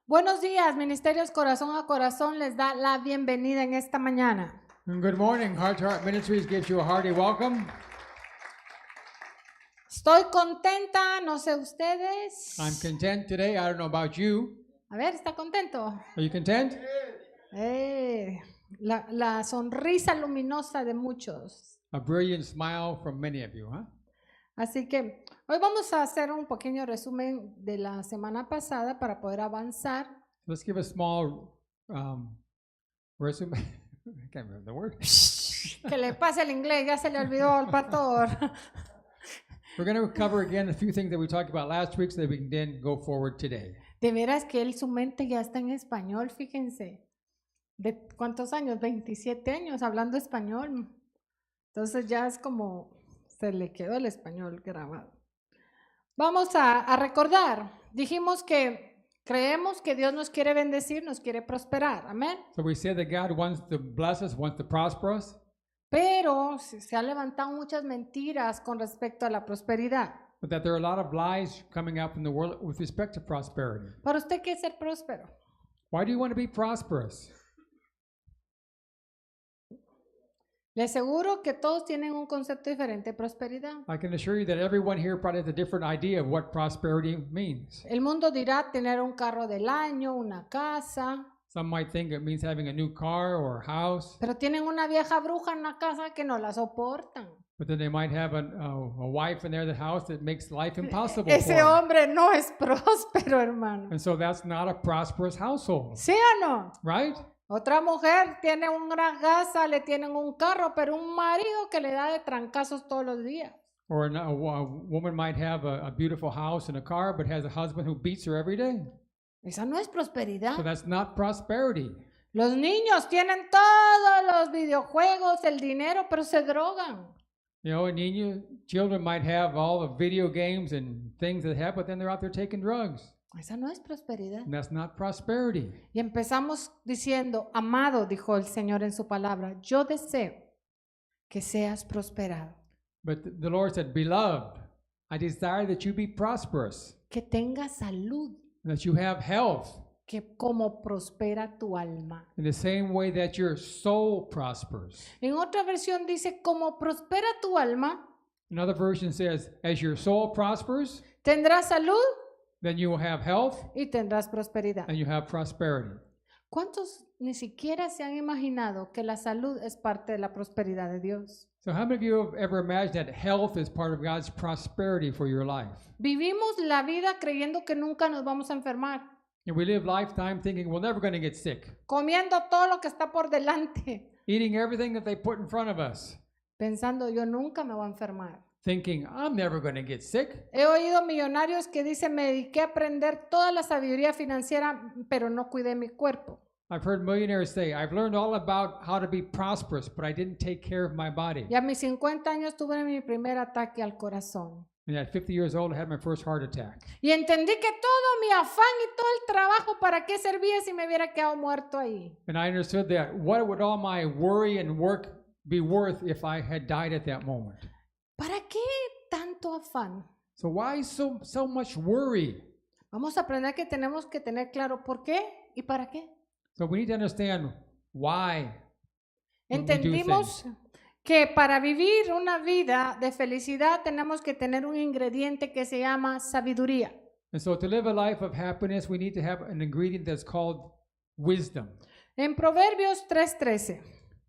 Buenos días, Ministerios Corazón a Corazón les da la bienvenida en esta mañana. And good morning. Heart to Heart Ministries gives you a hearty welcome. Estoy contenta, no sé ustedes. I'm content today. I don't know about you. A ver, ¿está contento? Are you content? La sonrisa luminosa de muchos. A brilliant smile from many of you, huh? Así que hoy vamos a hacer un pequeño resumen de la semana pasada para poder avanzar. Let's give a small resume. I can't remember the word. Que le pase el inglés, ya se le olvidó al pastor. We're going to cover again a few things that we talked about last week so that we can then go forward today. De veras que su mente ya está en español, fíjense. ¿De cuántos años? 27 años hablando español. Entonces ya es como se le quedó el español grabado. Vamos a recordar. Dijimos que creemos que Dios nos quiere bendecir, nos quiere prosperar. Amén. So we said that God wants to bless us, wants to prosper us. Pero se han levantado muchas mentiras con respecto a la prosperidad. But that there are a lot of lies coming out from the world with respect to prosperity. ¿Para usted qué es ser próspero? Why do you want to be prosperous? Le aseguro que todos tienen un concepto diferente de prosperidad. I can assure you that everyone here probably has a different idea of what prosperity means. El mundo dirá tener un carro del año, una casa. Some might think it means having a new car or a house, Pero tienen una vieja bruja en la casa que no la soportan. but then they might have a wife in there, the house, that makes life impossible for Ese them. hombre no es próspero, hermano. And so that's not a prosperous household, ¿Sí o no? right? Otra mujer tiene una casa, le tienen un carro, pero un marido que le da de trancazos todos los días. Or a woman might have a beautiful house and a car, but has a husband who beats her every day. Esa no es prosperidad. So that's not prosperity. Los niños tienen todos los videojuegos, el dinero, pero se drogan. You know, children might have all the video games and things that they have, but then they're out there taking drugs. Esa no es prosperidad. And that's not prosperity. Y empezamos diciendo, amado, dijo el Señor en su palabra, yo deseo que seas prosperado, But the Lord said, beloved, I desire that you be prosperous, que tengas salud, and that you have health, que como prospera tu alma. in the same way that your soul prospers. En otra versión dice, como prospera tu alma, Another version says, as your soul prospers, tendrás salud then you will have health y tendrás prosperidad. and you have prosperity. ¿Cuántos ni siquiera se han imaginado que la salud es parte de la prosperidad de Dios? So how many of you have ever imagined that health is part of God's prosperity for your life? Vivimos la vida creyendo que nunca nos vamos a enfermar, And we live lifetime thinking we're never going to get sick, comiendo todo lo que está por delante, eating everything that they put in front of us, pensando yo nunca me voy a enfermar. thinking I'm never going to get sick. He oído millonarios que dicen, me dediqué a aprender toda la sabiduría financiera, pero no cuidé mi cuerpo. I've heard millionaires say, I've learned all about how to be prosperous, but I didn't take care of my body. Y a mis 50 años tuve mi primer ataque al corazón. And at 50 years old, I had my first heart attack. Y entendí que todo mi afán y todo el trabajo, ¿para qué servía si me hubiera quedado muerto ahí? And I understood that what would all my worry and work be worth if I had died at that moment? ¿Para qué tanto afán? So why so much worry? Vamos a aprender que tenemos que tener claro por qué y para qué. So we need to understand why when we do Entendimos things. que para vivir una vida de felicidad tenemos que tener un ingrediente que se llama sabiduría. And so to live a life of happiness, we need to have an ingredient that's called wisdom. En Proverbios 3:13.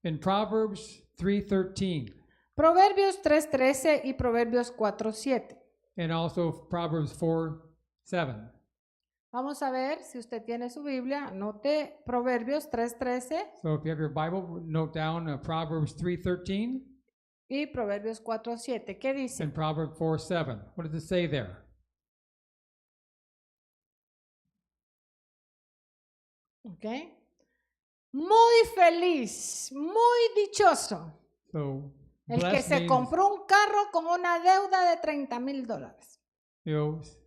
In Proverbs 3:13 Proverbios 3:13 y Proverbios 4:7. and also Proverbs 4:7. Vamos a ver si usted tiene su Biblia, anote Proverbios 3:13 So if you have your Bible, note down Proverbs 3:13 y Proverbios 4:7. ¿Qué dice? and Proverbs 4:7. What does it say there? Okay. Muy feliz, muy dichoso So el que blessed se means, compró un carro con una deuda de $30,000.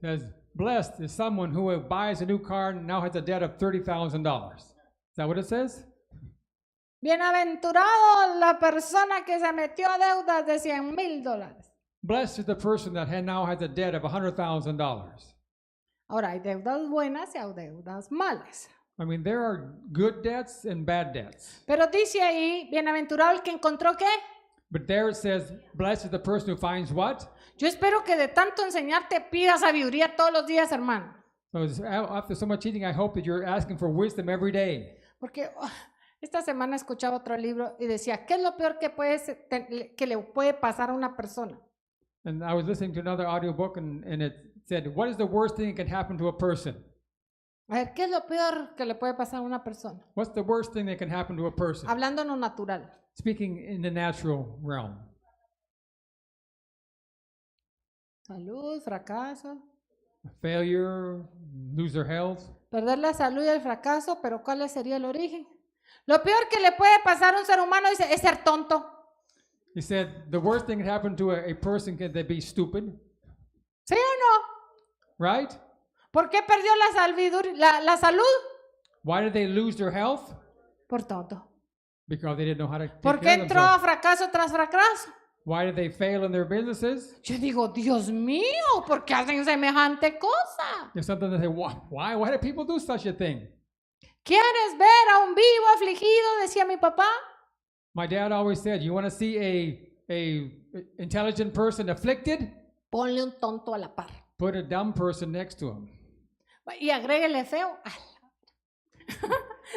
says blessed is someone who buys a new car and now has a debt of $30,000. Is that what it says? Bienaventurado la persona que se metió a deudas de $100,000. Blessed is the person that now has a debt of $100,000. Ahora, hay deudas buenas y hay deudas malas. I mean, there are good debts and bad debts. Pero dice ahí, bienaventurado el que encontró ¿qué? But there it says, blessed is the person who finds what? Yo espero que de tanto enseñarte pidas sabiduría todos los días, hermano. So after so much eating, I hope that you're asking for wisdom every day. Porque esta semana escuchaba otro libro y decía, ¿qué es lo peor que le puede pasar a una persona? And I was listening to another audiobook and it said, what is the worst thing that can happen to a person? A ver, ¿qué es lo peor que le puede pasar a una persona? What's the worst thing that can happen to a person? Hablando en lo natural. Speaking in the natural realm. Salud, fracaso. Failure, lose their health. Perder la salud y el fracaso, pero ¿cuál sería el origen? Lo peor que le puede pasar a un ser humano dice, es ser tonto. He said, the worst thing that happened to a person can be stupid. ¿Sí o no? Right? ¿Por qué perdió la salud? Why did they lose their health? Por tonto. Because they didn't know how to take ¿Por qué care of entró a themselves. fracaso tras fracaso? Why did they fail in their businesses? Yo digo, Dios mío, ¿por qué hacen semejante cosa? There's something that say, why? Why do people do such a thing? ¿Quieres ver a un vivo afligido? Decía mi papá. My dad always said, you want to see a intelligent person afflicted? Ponle un tonto a la par. Put a dumb person next to him. Y agréguele feo.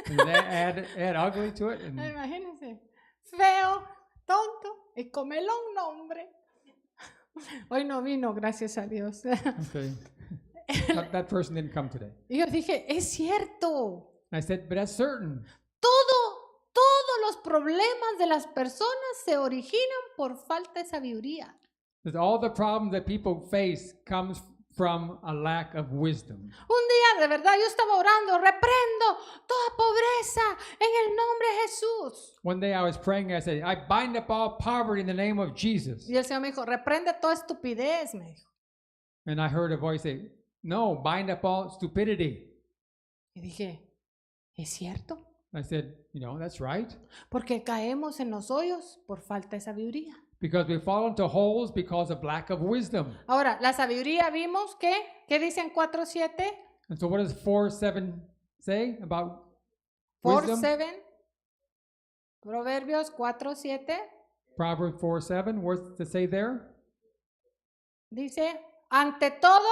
And then add ugly to it. And Imagínense. Feo, tonto y comelón nombre. Hoy no vino, gracias a Dios. okay. that person didn't come today. Y yo dije, es cierto. I said, but that's certain. Todos los problemas de las personas se originan por falta de sabiduría. That all the problems that people face comes from a lack of wisdom. Un día, de verdad, yo estaba orando, reprendo toda pobreza en el nombre de Jesús. One day I was praying, I said, I bind up all poverty in the name of Jesus. Y el Señor me dijo, reprende toda estupidez, me dijo. And I heard a voice say, no, bind up all stupidity. Y dije, ¿es cierto? I said, that's right. Porque caemos en los hoyos por falta de sabiduría. Because we fall into holes because of lack of wisdom. Ahora, la sabiduría vimos que, ¿qué dicen 4:7? And so what does 4:7 say about wisdom? 4:7. Proverbios 4:7. Proverbs 4:7, what's to say there? Dice, ante todo,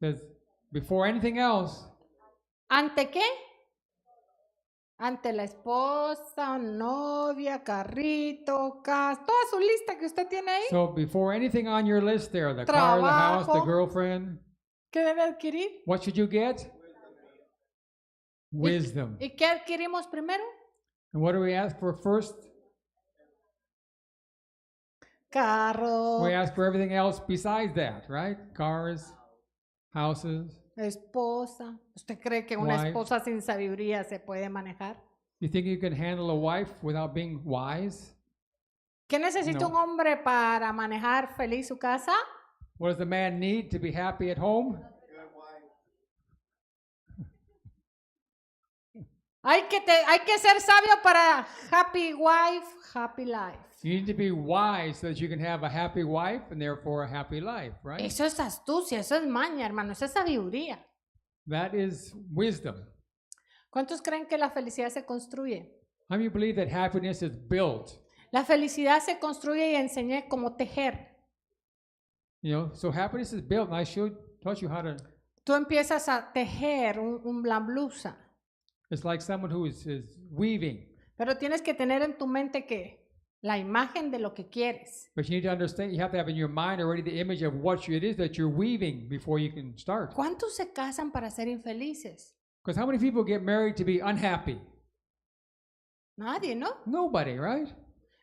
It says, before anything else, ¿ante qué? Ante la esposa, novia, carrito, casa, toda su lista que usted tiene ahí. so before anything on your list there, the car, the house, the Trabajo. girlfriend, ¿Qué debe adquirir? what should you get? Wisdom. ¿Y qué adquirimos primero? And what do we ask for first? Carro, We ask for everything else besides that, right? Cars, houses. esposa. ¿Usted cree que una Wife. esposa sin sabiduría se puede manejar? You think you can handle a wife without being wise? ¿Qué necesita No. un hombre para manejar feliz su casa? What does the man need to be happy at home? Hay que ser sabio para happy wife, happy life. You need to be wise so that you can have a happy wife and therefore a happy life, right? Eso es astucia, eso es maña, hermano, eso es sabiduría. That is wisdom. ¿Cuántos creen que la felicidad se construye? How many believe that happiness is built? La felicidad se construye y enseñé cómo tejer. So happiness is built, and I taught you how to. Tú empiezas a tejer la blusa, It's like someone who is weaving, pero tienes que tener en tu mente que la imagen de lo que quieres. but you need to understand. You have to have in your mind already the image of what it is that you're weaving before you can start. ¿Cuántos se casan para ser infelices? Because how many people get married to be unhappy? Nadie, ¿no? Nobody, right?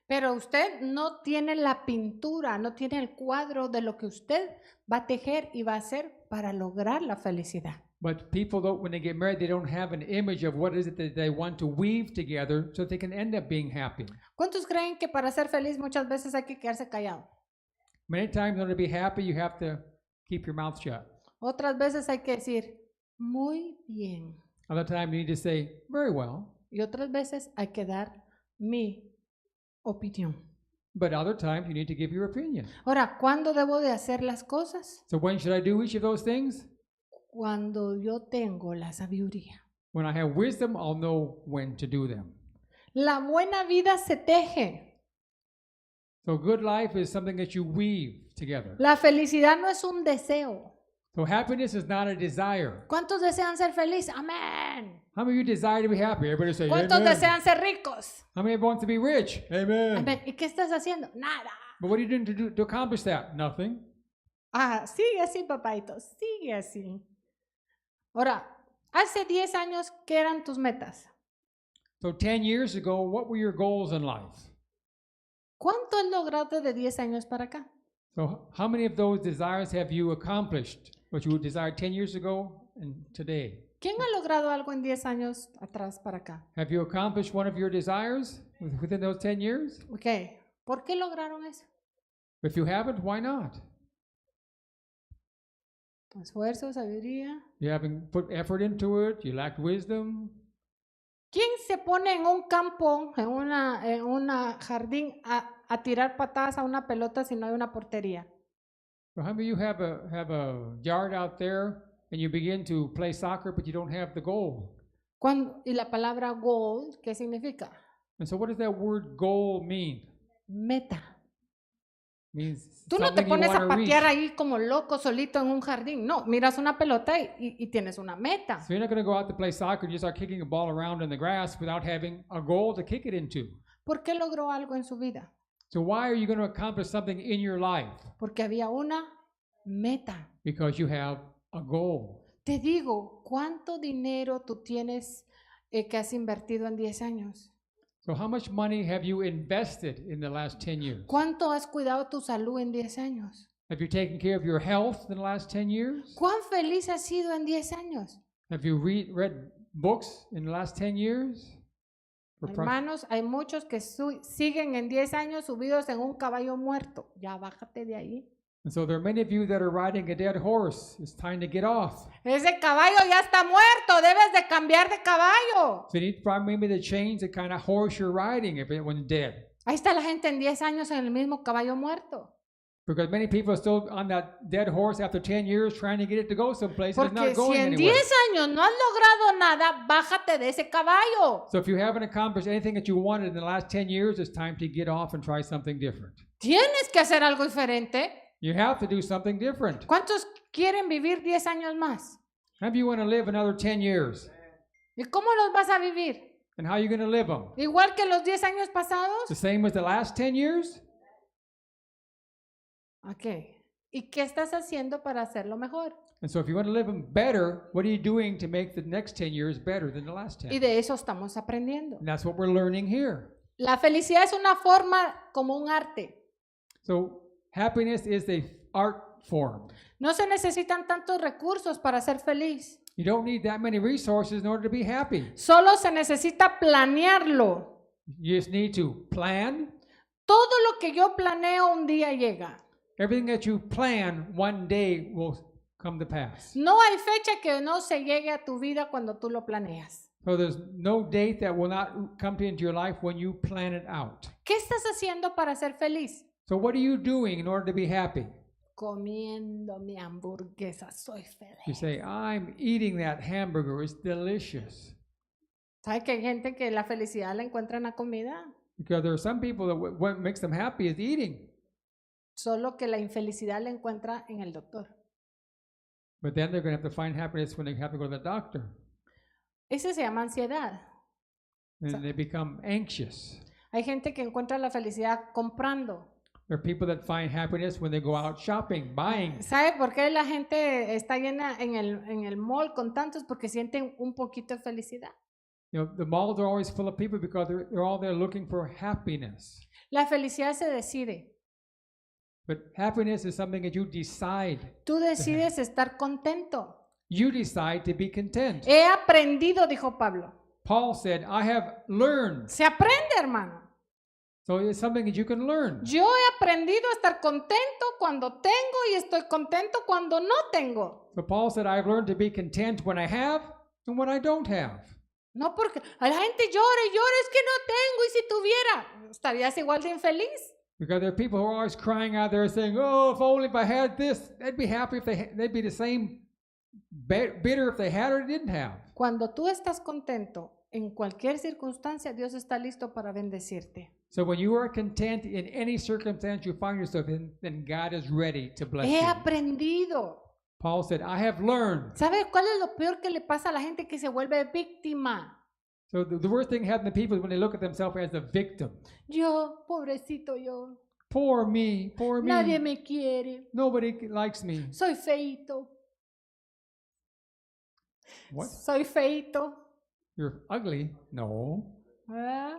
Pero usted no tiene la pintura, no tiene el cuadro de lo que usted va a tejer y va a hacer para lograr la felicidad. But people don't, when they get married, they don't have an image of what is it that they want to weave together so they can end up being happy. ¿Cuántos creen que para ser feliz muchas veces hay que quedarse callado? Many times, in order to be happy, you have to keep your mouth shut. Otras veces hay que decir, muy bien. Other times, you need to say, very well. Y otras veces hay que dar mi opinión. But other times, you need to give your opinion. Ahora, ¿cuándo debo de hacer las cosas? So when should I do each of those things? cuando yo tengo la sabiduría. When I have wisdom, I'll know when to do them. La buena vida se teje. So good life is something that you weave together. La felicidad no es un deseo. So happiness is not a desire. ¿Cuántos desean ser felices? Amén. How many of you desire to be happy? Everybody say ¿Cuántos amen. desean ser ricos? How many want to be rich? Amen. Amén. ¿Y qué estás haciendo? Nada. But what are you doing to accomplish that? Nothing. Sigue así, papaito, sigue así. Ahora, hace 10 años, ¿qué eran tus metas? So 10 years ago, what were your goals in life? ¿Cuánto has logrado de 10 años para acá? So how many of those desires have you accomplished? What you desired 10 years ago and today? ¿Quién ha logrado algo en 10 años atrás para acá? Have you accomplished one of your desires within those 10 years? Ok, ¿por qué lograron eso? If you haven't, why not? Esfuerzo, sabiduría. You haven't put effort into it, you lacked wisdom. ¿Quién se pone en un campo, en una jardín, a tirar patadas a una pelota si no hay una portería? So how many of you have a yard out there and you begin to play soccer but you don't have the goal? Y la palabra goal, ¿qué significa? And so what does that word goal mean? Meta. Means Tú no te something you pones a want to reach. patear ahí como loco solito en un jardín. No, miras una pelota y tienes una meta. So you're not going to go out to play soccer and you start kicking a ball around in the grass without having a goal to kick it into. ¿Por qué logró algo en su vida? So why are you going to accomplish something in your life? Porque había una meta. Because you have a goal. Te digo, ¿cuánto dinero tú tienes que has invertido en 10 años? So how much money have you invested in the last 10 years? ¿Cuánto has cuidado tu salud en 10 años? Have you taken care of your health in the last 10 years? ¿Cuán feliz has sido en 10 años? Have you read books in the last 10 years? Hermanos, hay muchos que siguen en 10 años subidos en un caballo muerto. Ya bájate de ahí. And so there are many of you that are riding a dead horse. It's time to get off. Ese caballo ya está muerto, debes de cambiar de caballo. So you need to find maybe to change the kind of horse you're riding if it when dead. Ahí está la gente en 10 años en el mismo caballo muerto. Because many people are still on that dead horse after 10 years trying to get it to go someplace and it's Porque not going si en anywhere. 10 años no has logrado nada, bájate de ese caballo. So if you haven't accomplished anything that you wanted in the last 10 years, it's time to get off and try something different. Tienes que hacer algo diferente. You have to do something different. ¿Cuántos quieren vivir 10 años más? How do you want to live another 10 years? ¿Y cómo los vas a vivir? And how are you going to live them? ¿Igual que los 10 años pasados? The same as the last 10 years? Ok. ¿Y qué estás haciendo para hacerlo mejor? And so if you want to live them better, what are you doing to make the next 10 years better than the last 10? Y de eso estamos aprendiendo. And that's what we're learning here. La felicidad es una forma como un arte. So happiness is a art form. No se necesitan tantos recursos para ser feliz. You don't need that many resources in order to be happy. Solo se necesita planearlo. You just need to plan. Todo lo que yo planeo un día llega. Everything that you plan one day will come to pass. No hay fecha que no se llegue a tu vida cuando tú lo planeas. So there's no date that will not come into your life when you plan it out. ¿Qué estás haciendo para ser feliz? So what are you doing in order to be happy? Comiendo mi hamburguesa, soy feliz. You say, I'm eating that hamburger, it's delicious. ¿Sabe que hay gente que la felicidad la encuentra en la comida? Because there are some people that what makes them happy is eating. Solo que la infelicidad la encuentra en el doctor. But then they're going to have to find happiness when they have to go to the doctor. Ese se llama ansiedad. And they become anxious. Hay gente que encuentra la felicidad comprando. There are people that find happiness when they go out shopping, buying. ¿Sabe por qué la gente está llena en el mall con tantos? Porque sienten un poquito de felicidad. You know, the malls are always full of people because they're all there looking for happiness. La felicidad se decide. But happiness is something that you decide. Tú decides estar contento. You decide to be content. He aprendido, dijo Pablo. Paul said, I have learned. Se aprende, hermano. So it's something that you can learn. Yo he aprendido a estar contento cuando tengo y estoy contento cuando no tengo. So Paul said, I've learned to be content when I have and when I don't have. No porque la gente llora y llora, es que no tengo y si tuviera, estarías igual de infeliz. Because there are people who are always crying out there saying, oh, if only if I had this, they'd be happy if they'd be the same bitter if they had or didn't have. Cuando tú estás contento en cualquier circunstancia, Dios está listo para bendecirte. So when you are content in any circumstance you find yourself in, then God is ready to bless He you. aprendido. Paul said, I have learned. ¿Sabes cuál es lo peor que le pasa a la gente que se vuelve víctima? So the worst thing happening to people is when they look at themselves as a victim. Yo, pobrecito yo. Poor me, poor me. Nadie me quiere. Nobody likes me. Soy feito. What? Soy feito. You're ugly? No. ¿Ah?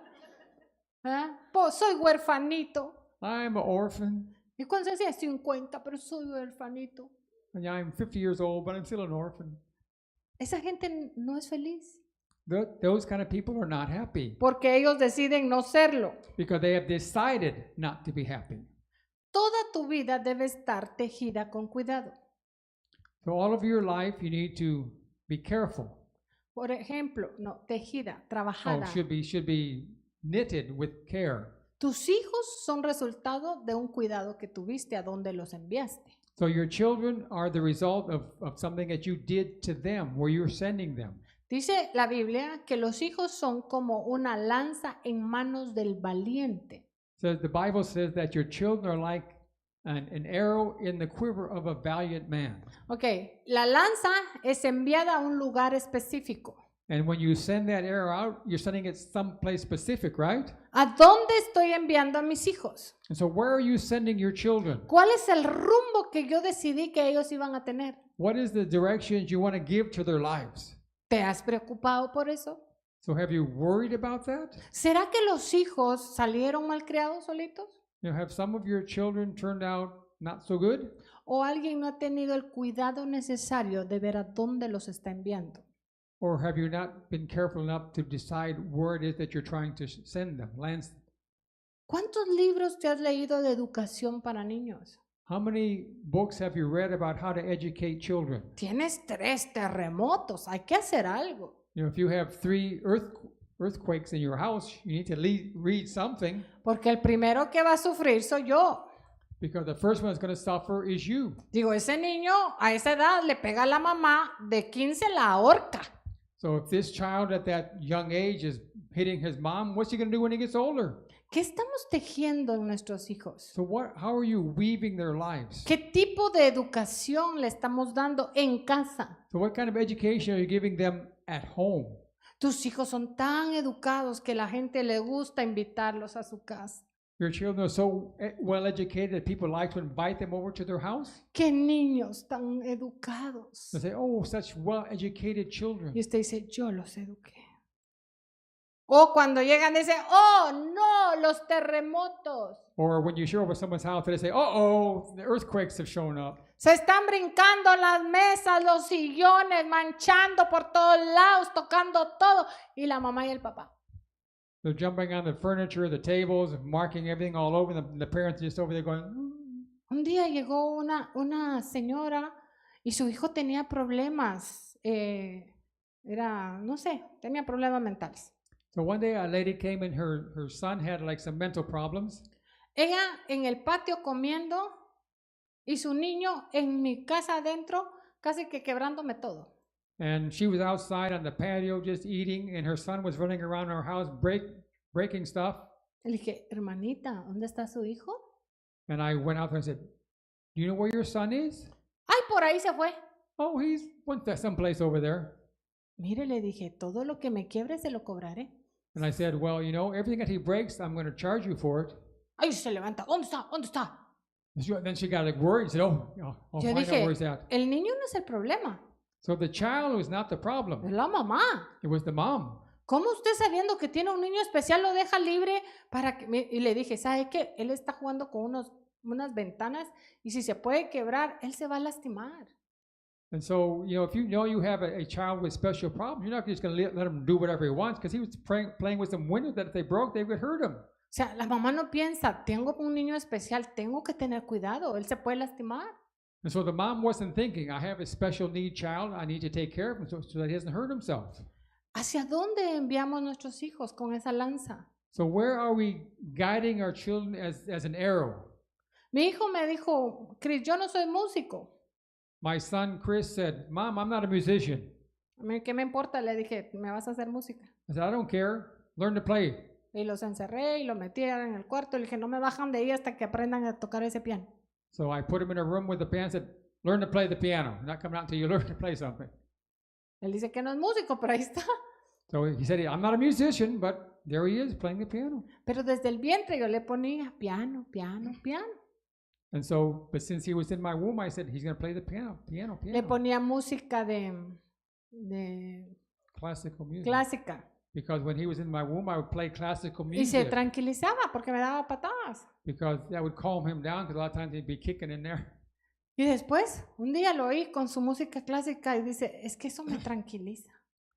¿Ah? Soy huerfanito. I'm an orphan. Y cuando se decía 50, pero soy huerfanito. And I'm 50 years old, but I'm still an orphan. Esa gente no es feliz. Those kind of people are not happy Porque ellos deciden no serlo. because they have decided not to be happy. Toda tu vida debe estar tejida con cuidado. So all of your life, you need to be careful. Por ejemplo, no, tejida, Oh, trabajada. should be knitted with care. Tus hijos son resultado de un cuidado que tuviste a donde los enviaste. So your children are the result of something that you did to them, where you're sending them. Dice la Biblia que los hijos son como una lanza en manos del valiente. So the Bible says that your children are like an arrow in the quiver of a valiant man. Ok, la lanza es enviada a un lugar específico. And when you send that arrow out, you're sending it someplace specific, right? ¿A dónde estoy enviando a mis hijos? And so where are you sending your children? ¿Cuál es el rumbo que yo decidí que ellos iban a tener? What is the directions you want to give to their lives? ¿Te has preocupado por eso? So have you worried about that? ¿Será que los hijos salieron malcriados solitos? You know, have some of your children turned out not so good? ¿O alguien no ha tenido el cuidado necesario de ver a dónde los está enviando? Or have you not been careful enough to decide where it is that you're trying to send them? ¿Cuántos libros te has leído de educación para niños? How many books have you read about how to educate children? Tienes 3 terremotos, hay que hacer algo. You know, if you have 3 earthquakes in your house, you need to read something, Porque el primero que va a sufrir soy yo. because the first one that's going to suffer is you. Digo, ese niño a esa edad le pega a la mamá, de 15 la ahorca. So if this child at that young age is hitting his mom, what's he going to do when he gets older? ¿Qué estamos tejiendo en nuestros hijos? So how are you weaving their lives? ¿Qué tipo de educación le estamos dando en casa? So what kind of education are you giving them at home? Tus hijos son tan educados que la gente le gusta invitarlos a su casa. Your children are so well educated that people like to invite them over to their house. ¡Qué niños tan educados! They say, oh, such well educated children. Y usted dice, yo los eduqué. O cuando llegan dice, oh no, los terremotos. Or when you show up at someone's house, they say, uh-oh, the earthquakes have shown up. Se están brincando las mesas, los sillones, manchando por todos lados, tocando todo. Y la mamá y el papá. They're jumping on the furniture, the tables, marking everything all over. The parents are just over there going, Un día llegó una señora y su hijo tenía problemas. No sé, tenía problemas mentales. So one day a lady came and her son had like some mental problems. Ella en el patio comiendo y su niño en mi casa adentro casi que quebrándome todo. And she was outside on the patio just eating, and her son was running around our house breaking stuff. Le dije, hermanita, ¿dónde está su hijo? And I went out there and said, do you know where your son is? Ay, por ahí se fue. Oh, he's went to someplace over there. Mire, le dije, todo lo que me quiebre se lo cobraré. And I said, well, you know, everything that he breaks, I'm going to charge you for it. Ay, se levanta, ¿dónde está? ¿Dónde está? Then she got like worried and said, oh, I'll Yo find out dije, where he's at. el niño no es el problema, So the child was not the es problem. la mamá. It was the mom. ¿Cómo usted sabiendo que tiene un niño especial lo deja libre para que... Y le dije, ¿sabe qué? Él está jugando con unas ventanas y si se puede quebrar, él se va a lastimar. And so, you know, if you know you have a child with special problems, you're not just going to let him do whatever he wants, because he was playing with some windows that if they broke, they would hurt him. O sea, la mamá no piensa, tengo un niño especial, tengo que tener cuidado, él se puede lastimar. And so the mom wasn't thinking, I have a special need child, I need to take care of him so that he doesn't hurt himself. ¿Hacia dónde enviamos nuestros hijos con esa lanza? So where are we guiding our children as an arrow? Mi hijo me dijo, Cris, yo no soy músico. My son Chris said, "Mom, I'm not a musician." A mí, ¿qué me importa? Le dije, me vas a hacer música. I said, "I don't care. Learn to play." Y los encerré y los metí en el cuarto. Le dije, no me bajan de ahí hasta que aprendan a tocar ese piano. So I put him in a room with the piano and said, "Learn to play the piano. I'm not coming out until you learn to play something." Él dice que no es músico, pero ahí está. So he said, "I'm not a musician, but there he is playing the piano." Pero desde el vientre yo le ponía piano, piano, piano. And so, but since he was in my womb, I said, he's going to play the piano. Le ponía música de Classical music. clásica. Because when he was in my womb, I would play classical Y se music. tranquilizaba porque me daba patadas. Because that would calm him down, because a lot of times he'd be kicking in there. Y después, un día lo oí con su música clásica y dice, es que eso me tranquiliza.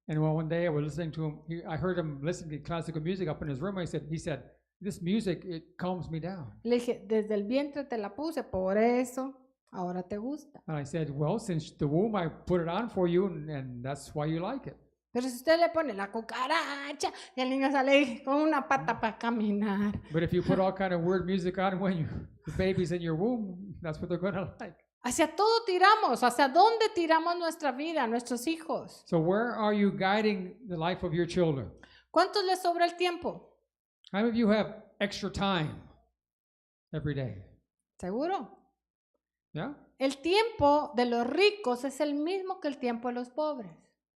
And well, one day I was listening to him. I heard him listening to classical music up in his room. He said, "This music, it calms me down." Le dije, desde el vientre te la puse, por eso ahora te gusta. And I said, "Well, since the womb, I put it on for you, and that's why you like it." Pero si usted le pone la cucaracha y el niño sale con una pata para caminar. But if you put all kind of weird music on when the baby's in your womb, that's what they're going to like. Hacia todo tiramos, hacia dónde tiramos nuestra vida, nuestros hijos. So where are you guiding the life of your children? ¿Cuántos les sobra el tiempo? How many of you have extra time every day? ¿Seguro? Yeah? El tiempo de los ricos es el mismo que el tiempo de los pobres.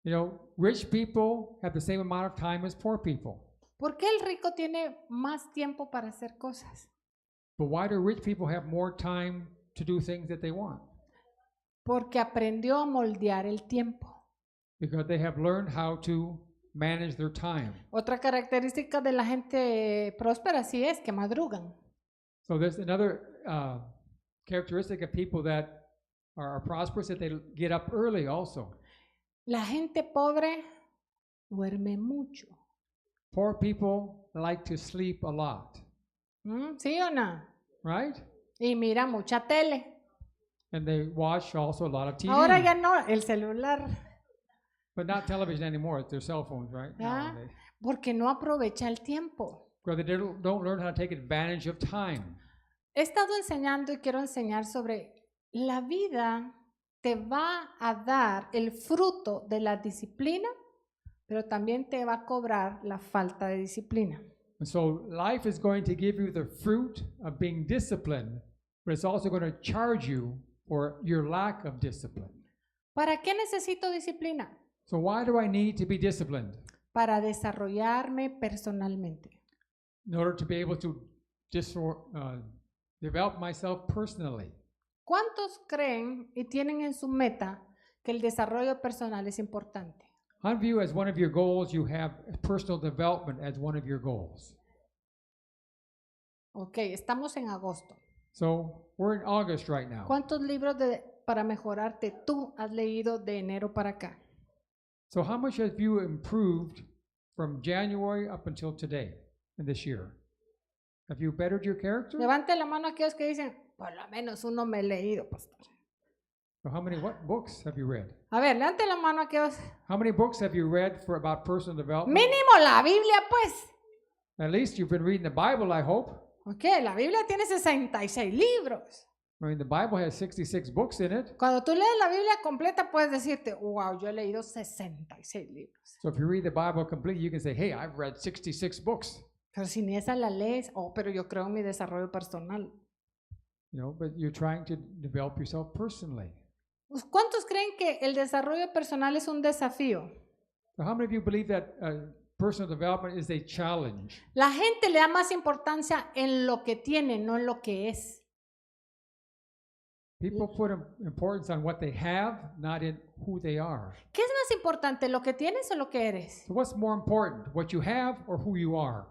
You know, rich people have the same amount of time as poor people. ¿Por qué el rico tiene más tiempo para hacer cosas? But why do rich people have more time to do things that they want? Porque aprendió a moldear el tiempo. Because they have learned how to manage their time. Otra característica de la gente próspera sí es que madrugan. So there's another characteristic of people that are prosperous, that they get up early also. La gente pobre duerme mucho. Poor people like to sleep a lot, ¿Sí o no? right? Y mira mucha tele. And they watch also a lot of TV. Ahora ya no, el celular. But not television anymore, it's their cell phones, right? ¿Ya? Nowadays. Porque no aprovecha el tiempo. Because they don't learn how to take advantage of time. He estado enseñando y quiero enseñar sobre la vida te va a dar el fruto de la disciplina, pero también te va a cobrar la falta de disciplina. And so life is going to give you the fruit of being disciplined, but it's also going to charge you for your lack of discipline. ¿Para qué necesito disciplina? So why do I need to be disciplined? Para desarrollarme personalmente. In order to be able to develop myself personally. ¿Cuántos creen y tienen en su meta que el desarrollo personal es importante? How many of you, as one of your goals, you have personal development as one of your goals? Ok, estamos en agosto. So we're in August right now. ¿Cuántos libros para mejorarte tú has leído de enero para acá? So how much have you improved from January up until today in this year? Have you bettered your character? Levante la mano aquellos que dicen, por lo menos uno me he leído, pastor. So what books have you read? A ver, levante la mano aquellos. How many books have you read about personal development? Mínimo la Biblia, pues. At least you've been reading the Bible, I hope. Ok, la Biblia tiene 66 libros. I mean, the Bible has 66 books in it. Cuando tú lees la Biblia completa, puedes decirte, wow, yo he leído 66 libros. So if you read the Bible completely, you can say, hey, I've read 66 books. Pero si ni esa la lees, pero yo creo en mi desarrollo personal. You know, but you're trying to develop yourself personally. ¿Cuántos creen que el desarrollo personal es un desafío? So how many of you believe that personal development is a challenge? La gente le da más importancia en lo que tiene, no en lo que es. People put importance on what they have, not in who they are. ¿Qué es más importante, lo que tienes o lo que eres? So what's more important, what you have or who you are?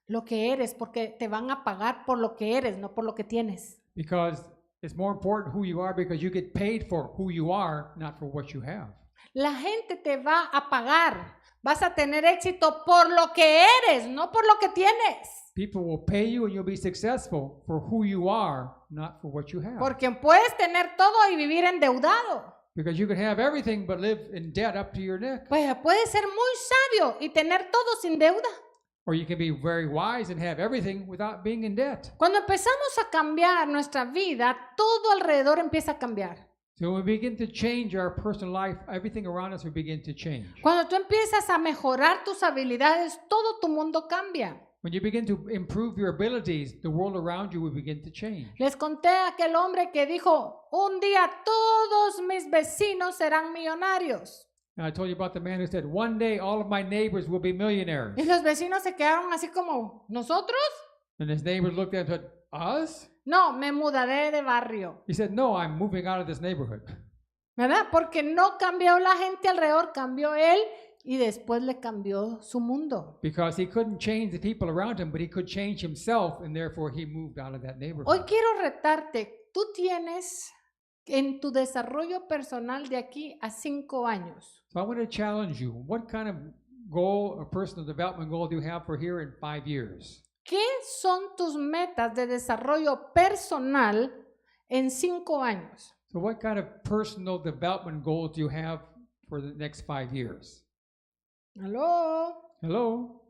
Lo que eres, porque te van a pagar por lo que eres, no por lo que tienes. Because it's more important who you are because you get paid for who you are, not for what you have. La gente te va a pagar. Vas a tener éxito por lo que eres, no por lo que tienes. People will pay you and you'll be successful for who you are, not for what you have. Porque puedes tener todo y vivir endeudado. Because you can have everything but live in debt up to your neck. Pues puedes ser muy sabio y tener todo sin deuda. Or you can be very wise and have everything without being in debt. Cuando empezamos a cambiar nuestra vida, todo alrededor empieza a cambiar. So when we begin to change our personal life, everything around us will begin to change. Cuando tú empiezas a mejorar tus habilidades, todo tu mundo cambia. When you begin to improve your abilities, the world around you will begin to change. Les conté a aquel hombre que dijo, un día todos mis vecinos serán millonarios. And I told you about the man who said, one day all of my neighbors will be millionaires. Y los vecinos se quedaron así como, ¿nosotros? And his neighbors looked at him and said, us? No, me mudaré de barrio. He said, no, I'm moving out of this neighborhood. ¿Verdad? Porque no cambió la gente alrededor, cambió él y después le cambió su mundo. Because he couldn't change the people around him, but he could change himself, and therefore he moved out of that Hoy neighborhood. quiero retarte, tú tienes en tu desarrollo personal de aquí a 5 años. So I want to challenge you. What kind of goal or personal development goal do you have for here in 5 years? ¿Qué son tus metas de desarrollo personal en 5 años? So what kind of personal development goals do you have for the next 5 years? ¿Aló? Hello?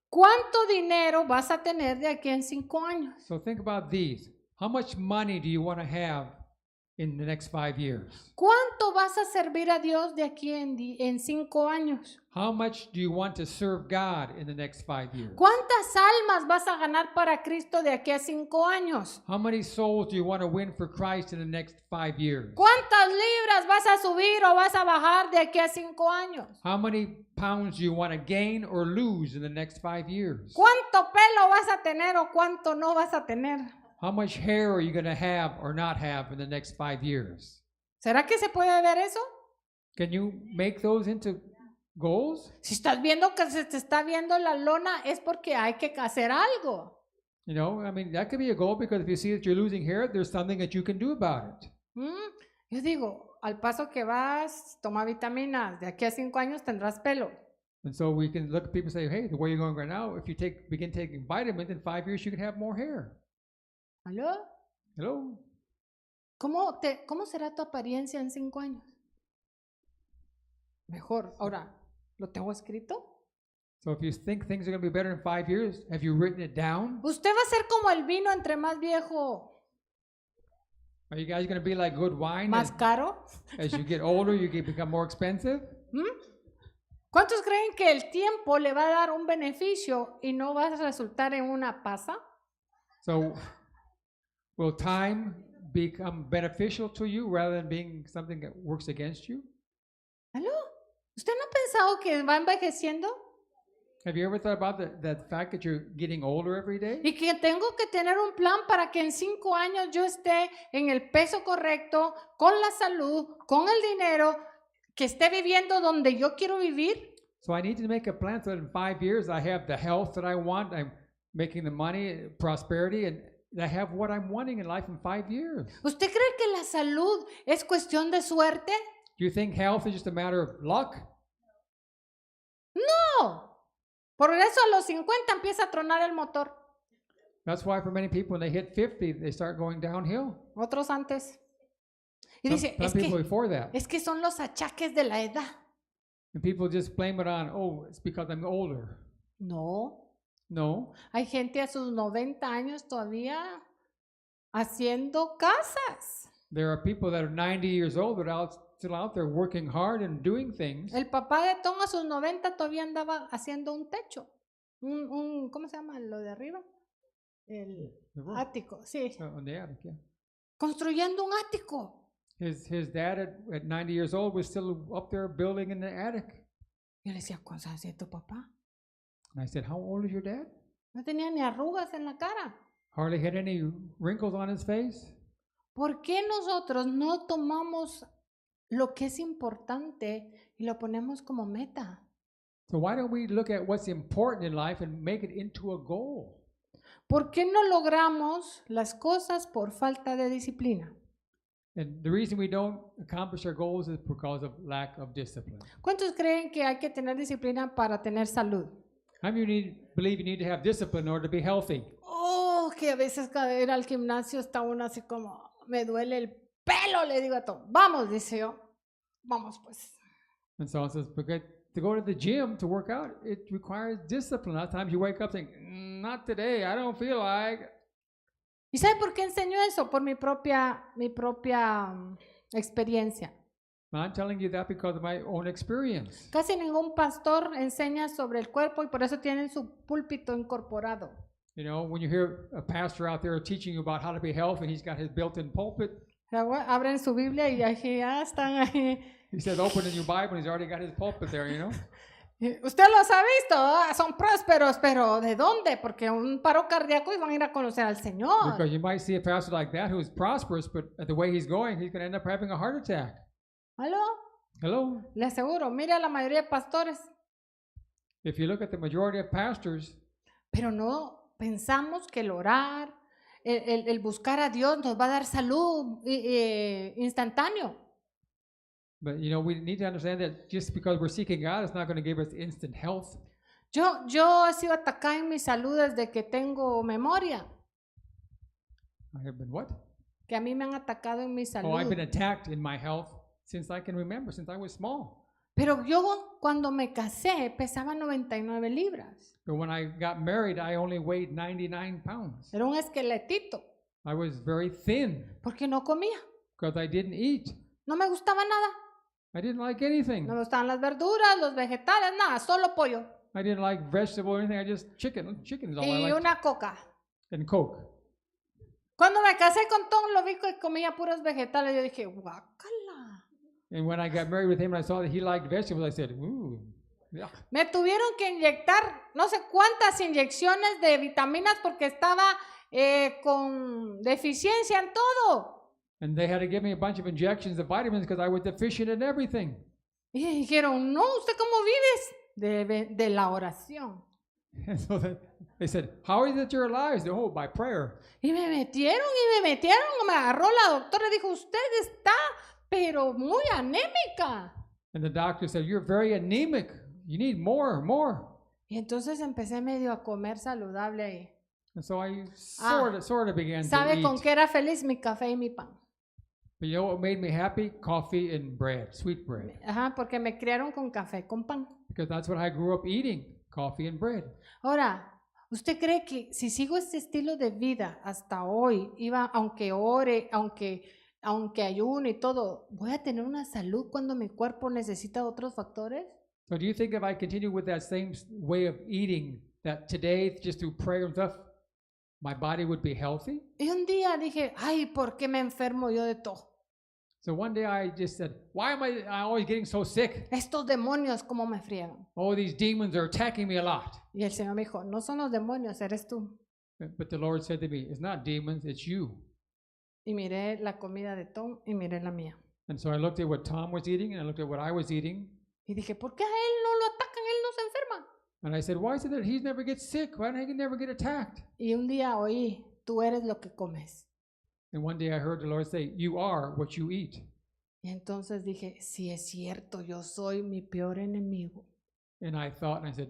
¿Cuánto dinero vas a tener de aquí en 5 años? So think about these. How much money do you want to have in the next 5 years? ¿Cuánto vas a servir a Dios de aquí en 5 años? How much do you want to serve God in the next 5 years? ¿Cuántas almas vas a ganar para Cristo de aquí a 5 años? How many souls do you want to win for Christ in the next 5 years? ¿Cuántas libras vas a subir o vas a bajar de aquí a 5 años? How many pounds do you want to gain or lose in the next 5 years? ¿Cuánto pelo vas a tener o cuánto no vas a tener? How much hair are you going to have or not have in the next 5 years? ¿Será que se puede ver eso? Can you make those into goals? Si estás viendo que se te está viendo la lona es porque hay que hacer algo. You know, I mean, that could be a goal because if you see that you're losing hair, there's something that you can do about it. Yo digo, al paso que vas, toma vitaminas, de aquí a 5 años tendrás pelo. And so we can look at people and say, hey, the way you're going right now, if you begin taking vitamins, in 5 years you can have more hair. ¿Aló? Hello? ¿Cómo será tu apariencia en 5 años? Mejor. Ahora, ¿lo tengo escrito? So if you think things are going to be better in 5 years, have you written it down? Usted va a ser como el vino entre más viejo, Are you guys going to be like good wine? más caro. As you get older, you become more expensive? ¿Cuántos creen que el tiempo le va a dar un beneficio y no va a resultar en una pasa? So will time become beneficial to you rather than being something that works against you? ¿Aló? ¿Usted no ha pensado que va envejeciendo? Have you ever thought about the fact that you're getting older every day? Y que tengo que tener un plan para que en 5 años yo esté en el peso correcto, con la salud, con el dinero, que esté viviendo donde yo quiero vivir. So I need to make a plan so that in 5 years I have the health that I want, I'm making the money, prosperity, and I have what I'm wanting in life in 5 years. ¿Usted cree que la salud es cuestión de suerte? Do you think health is just a matter of luck? No. Por eso a los 50 empieza a tronar el motor. That's why for many people when they hit 50, they start going downhill. Otros antes. Y Some dice, people before that. es que son los achaques de la edad. And people just blame it on, oh, it's because I'm older. No. No. Hay gente a sus 90 años todavía haciendo casas. There are people that are 90 years old that are still out there working hard and doing things. El papá de Tom a sus 90 todavía andaba haciendo un techo. ¿Cómo se llama lo de arriba? El The roof. ático, sí. On the attic, yeah. Construyendo un ático. His dad at 90 years old was still up there building in the attic. Yo le decía, ¿cuántos años tiene tu papá? And I said, how old is your dad? No tenía ni arrugas en la cara. Hardly had any wrinkles on his face. ¿Por qué nosotros no tomamos lo que es importante y lo ponemos como meta? So why don't we look at what's important in life and make it into a goal? ¿Por qué no logramos las cosas por falta de disciplina? And the reason we don't accomplish our goals is because of lack of discipline. ¿Cuántos creen que hay que tener disciplina para tener salud? How many of you believe you need to have discipline in order to be healthy? Oh, que a veces cada ir al gimnasio está uno así como, me duele el pelo, le digo a Tom. Vamos, dice yo. Vamos pues. And so it says, because to go to the gym to work out, it requires discipline. A lot of times you wake up saying, not today, I don't feel like. ¿Y sabe por qué enseño eso? Por mi propia experiencia. I'm telling you that because of my own experience. Casi ningún pastor enseña sobre el cuerpo y por eso tienen su púlpito incorporado. You know, when you hear a pastor out there teaching you about how to be healthy and he's got his built-in pulpit, Abren su Biblia y ahí ya están ahí. he says, open in your Bible, and he's already got his pulpit there, you know. Usted los ha visto, son prósperos, pero ¿de dónde? Porque un paro cardíaco y van a ir a conocer al Señor. Because you might see a pastor like that who's prosperous, but at the way he's going, he's going to end up having a heart attack. ¿Aló? Hello? Le aseguro, mire a la mayoría de pastores, If you look at the majority of pastors, pero no pensamos que el orar, el buscar a Dios nos va a dar salud instantáneo. but you know, we need to understand that just because we're seeking God, it's not going to give us instant health. Yo he sido atacada en mi salud desde que tengo memoria, I have been what? que a mí me han atacado en mi Oh, I've salud. been attacked in my health since I can remember, since I was small. Pero yo cuando me casé pesaba 99 libras. But when I got married, I only weighed 99 pounds. Era un esqueletito, I was very thin porque no comía. because I didn't eat. No me gustaba nada. I didn't like anything. No me gustaban las verduras, los vegetales, nada, solo pollo. I didn't like vegetable or anything. I just chicken. Chicken is all I Y liked. una coca. And Coke. Cuando me casé con Tom, lo vi que comía puros vegetales. Yo dije, guácala. And when I got married with him and I saw that he liked vegetables, I said, ooh, yuck. Me tuvieron que inyectar no sé cuántas inyecciones de vitaminas porque estaba con deficiencia en todo. And they had to give me a bunch of injections of vitamins because I was deficient in everything. Y dijeron, no, ¿usted cómo vives? De la oración. And so they said, how is it you're alive? I said, oh, by prayer. Y me metieron, me agarró la doctora y dijo, usted está, pero muy anémica. And the doctor said, you're very anemic. You need more. Y entonces empecé medio a comer saludable ahí. And so I sort of began to ¿Sabe eat. con qué era feliz? Mi café y mi pan. But you know what made me happy? Coffee and bread, sweet bread. Ajá, porque me criaron con café, con pan. Because that's what I grew up eating, coffee and bread. Ahora, ¿usted cree que si sigo este estilo de vida hasta hoy, aunque ore, aunque ayune y todo, voy a tener una salud cuando mi cuerpo necesita otros factores? So do you think if I continue with that same way of eating, that today, just through prayer and stuff, my body would be healthy? Y un día dije, ay, ¿por qué me enfermo yo de todo? So one day I just said, why am I always getting so sick? Estos demonios, ¿cómo me friegan? Oh, these demons are attacking me a lot. Y el Señor me dijo, no son los demonios, eres tú. But the Lord said to me, it's not demons, it's you. Y miré la comida de Tom y miré la mía. And so I looked at what Tom was eating and I looked at what I was eating. Y dije, ¿por qué a él no lo atacan? Él no se enferma. And I said, why is it that he never gets sick? Why does he never get attacked? Y un día oí, tú eres lo que comes. And one day I heard the Lord say, you are what you eat. Y entonces dije, sí es cierto, yo soy mi peor enemigo. And I thought, and I said,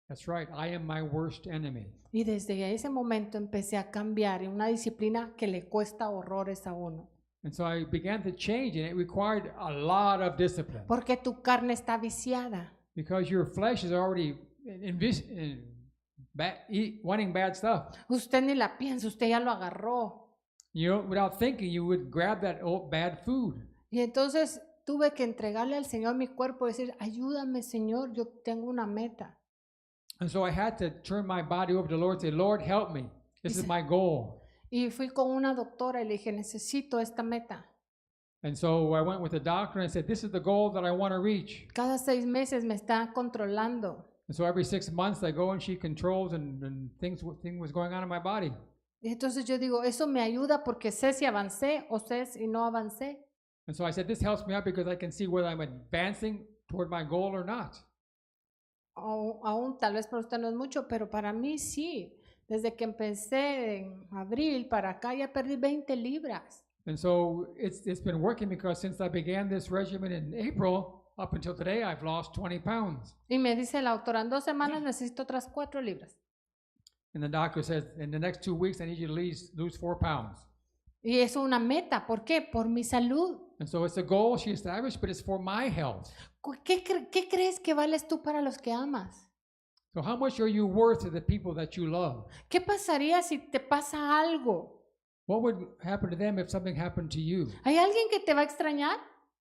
that's right, I am my worst enemy. Y desde ese momento empecé a cambiar en una disciplina que le cuesta horrores a uno. And so I began to change, and it required a lot of discipline. Porque tu carne está viciada. Because your flesh is already wanting bad stuff. Usted ni la piensa, usted ya lo agarró. You know, without thinking, you would grab that old bad food. Y entonces tuve que entregarle al Señor mi cuerpo y decir, ayúdame Señor, yo tengo una meta. And so I had to turn my body over to the Lord and say, Lord, help me. This is my goal. Y fui con una doctora y le dije, necesito esta meta. And so I went with the doctor and I said, this is the goal that I want to reach. Cada 6 meses me está controlando. And so every 6 months I go and she controls and things was going on in my body. Y entonces yo digo, eso me ayuda porque sé si avancé o sé si no avancé. And so I said, this helps me out because I can see whether I'm advancing toward my goal or not. Aún tal vez para usted no es mucho, pero para mí sí. Desde que empecé en abril para acá ya perdí 20 libras. And so it's been working because since I began this regimen in April, up until today, I've lost 20 pounds. Y me dice la doctora, en 2 semanas necesito otras 4 libras. And the doctor says, in the next 2 weeks, I need you to lose 4 pounds. Y es una meta. ¿Por qué? Por mi salud. And so it's a goal she established, but it's for my health. ¿Qué crees que vales tú para los que amas? So how much are you worth to the people that you love? ¿Qué pasaría si te pasa algo? What would happen to them if something happened to you? ¿Hay alguien que te va a extrañar?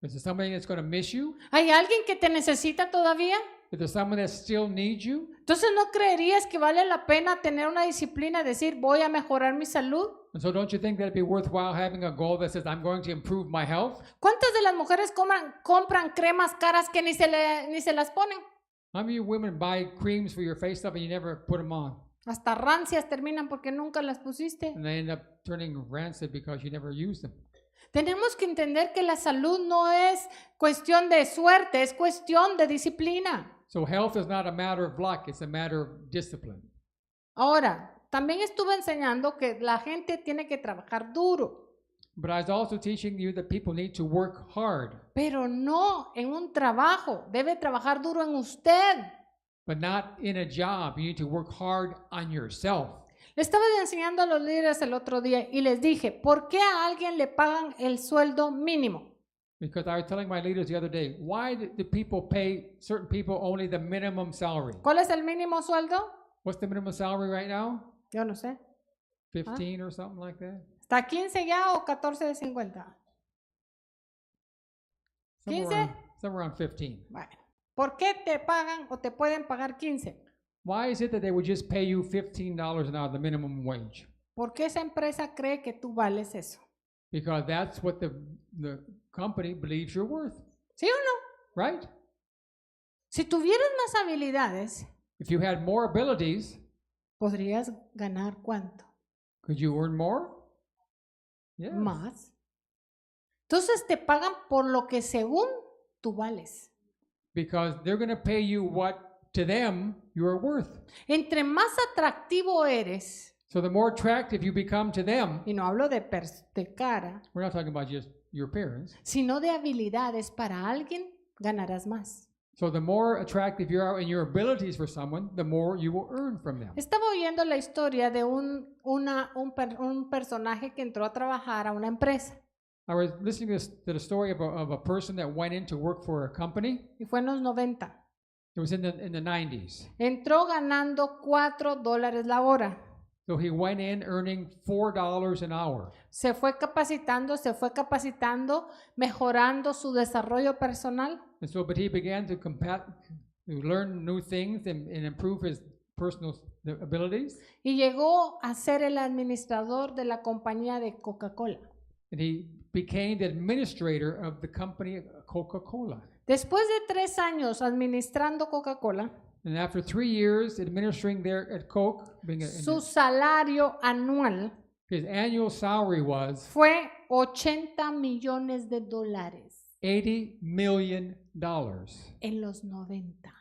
Is there somebody that's going to miss you? ¿Hay alguien que te necesita todavía? Is there someone that still needs you? Entonces, ¿no creerías que vale la pena tener una disciplina, decir, voy a mejorar mi salud? And so don't you think that'd be worthwhile having a goal that says, I'm going to improve my health? ¿Cuántas de las mujeres compran cremas caras que ni se las ponen? How many of you women buy creams for your face stuff and you never put them on? Hasta rancias terminan porque nunca las pusiste. And they end up turning rancid because you never use them. Tenemos que entender que la salud no es cuestión de suerte, es cuestión de disciplina. So health is not a matter of luck, it's a matter of discipline. Ahora, también estuve enseñando que la gente tiene que trabajar duro, But I was also teaching you that people need to work hard, pero no en un trabajo. Debe trabajar duro en usted. but not in a job. You need to work hard on yourself. Le estaba enseñando a los líderes el otro día y les dije, ¿por qué a alguien le pagan el sueldo mínimo? Because I was telling my leaders the other day, why do people pay certain people only the minimum salary? ¿Cuál es el mínimo sueldo? What's the minimum salary right now? Yo no sé. 15 or something like that? ¿Está 15 ya o 14 de 50? Somewhere 15? somewhere around 15. Bueno, ¿por qué te pagan o te pueden pagar 15? Why is it that they would just pay you $15 an hour, the minimum wage? ¿Por qué esa empresa cree que tú vales eso? Because that's what the company believes you're worth, ¿Sí o no? right? Si tuvieras más habilidades, If you had more abilities, ¿podrías ganar cuánto? could you earn more? Yes. Más. Entonces te pagan por lo que según tú vales. Because they're going to pay you what to them you are worth. Entre más atractivo eres, So the more attractive you become to them, y no hablo de cara, we're not talking about just your appearance. sino de habilidades para alguien, ganarás más. So the more attractive you are in your abilities for someone, the more you will earn from them. Estaba oyendo la historia de un personaje que entró a trabajar a una empresa I was listening to the story of a person that went in to work for a company. y fue en los 90. It was in the 90s. Entró ganando $4 la hora. So he went in earning $4 an hour. Se fue capacitando, mejorando su desarrollo personal. And so, but he began to learn new things and improve his personal abilities. Y llegó a ser el administrador de la compañía de Coca-Cola. And he became the administrator of the company Coca-Cola. Después de 3 años administrando Coca-Cola, And after 3 years administering there at Coke, su salario anual his annual salary was fue $80 millones $80 million en los 90.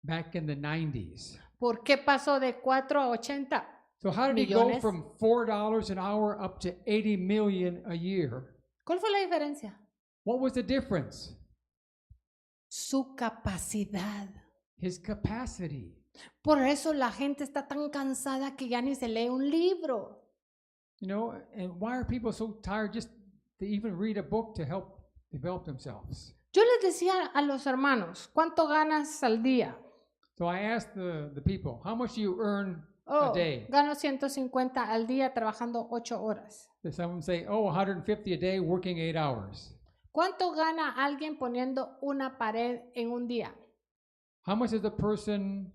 back in the 90s. ¿Por qué pasó de 4 a 80? So how did he go Millones. from $4 an hour up to 80 million a year? ¿Cuál fue la diferencia? What was the difference? Su capacidad. His capacity. Por eso la gente está tan cansada que ya ni se lee un libro. You know, and why are people so tired just to even read a book to help develop themselves? Yo les decía a los hermanos, ¿cuánto ganas al día? So I asked the people, how much do you earn a Oh, day? gano 150 al día trabajando 8 horas. Some say, oh, 150 a day working 8 hours. ¿Cuánto gana alguien poniendo una pared en un día? How much does a person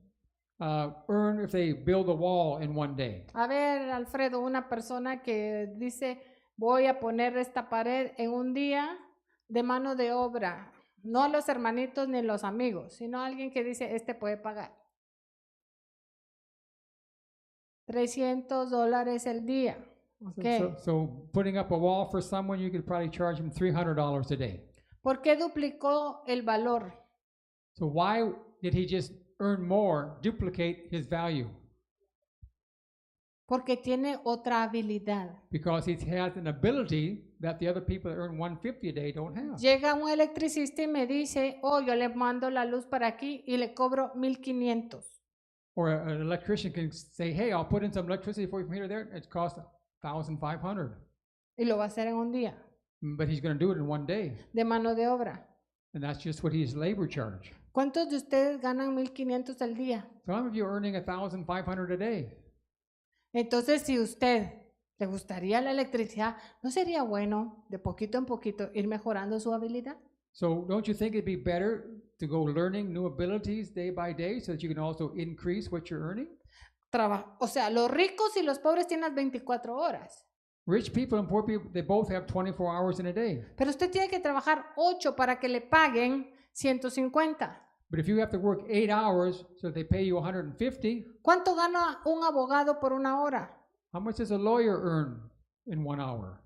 earn if they build a wall in one day? A ver, Alfredo, una persona que dice, voy a poner esta pared en un día de mano de obra, no a los hermanitos ni los amigos, sino a alguien que dice, este puede pagar. $300 el día. Okay. So putting up a wall for someone, you could probably charge them $300 a day. ¿Por qué duplicó el valor? So why did he just earn more, duplicate his value? Porque tiene otra habilidad. Because he has an ability that the other people that earn 150 a day don't have. Llega un electricista y me dice, oh, yo le mando la luz para aquí y le cobro 1,500. Or an electrician can say, hey, I'll put in some electricity for you from here to there. It costs $1,500. Y lo va a hacer en un día, But he's going to do it in one day. de mano de obra. And that's just what his labor charge. ¿Cuántos de ustedes ganan 1,500 al día? Some of you are earning $1,500 a day. Entonces, si usted ¿Le gustaría la electricidad? ¿No sería bueno de poquito en poquito ir mejorando su habilidad? So don't you think it'd be better to go learning new abilities day by day so that you can also increase what you're earning? O sea, los ricos y los pobres tienen las 24 horas. Rich people and poor people, they both have 24 hours in a day. Pero usted tiene que trabajar 8 para que le paguen 150. But if you have to work 8 hours so they pay you 150, ¿Cuánto gana un abogado por una hora? how much does a lawyer earn in 1 hour?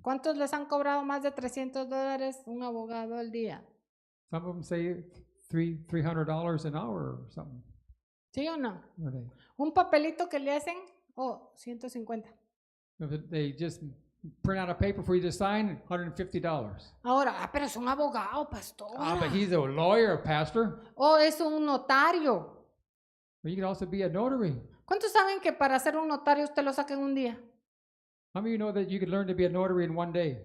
¿Cuántos les han cobrado más de $300 un abogado al día? Some of them say $300 an hour or something. ¿Sí o no? Or they, Un papelito que le hacen, 150. if they just print out a paper for you to sign, $150. Ahora, pero es un abogado, pastor. But he's a lawyer, pastor. O es un notario. But you can also be a notary. ¿Cuántos saben que para ser un notario usted lo saca en un día? How many of you know that you could learn to be a notary in 1 day?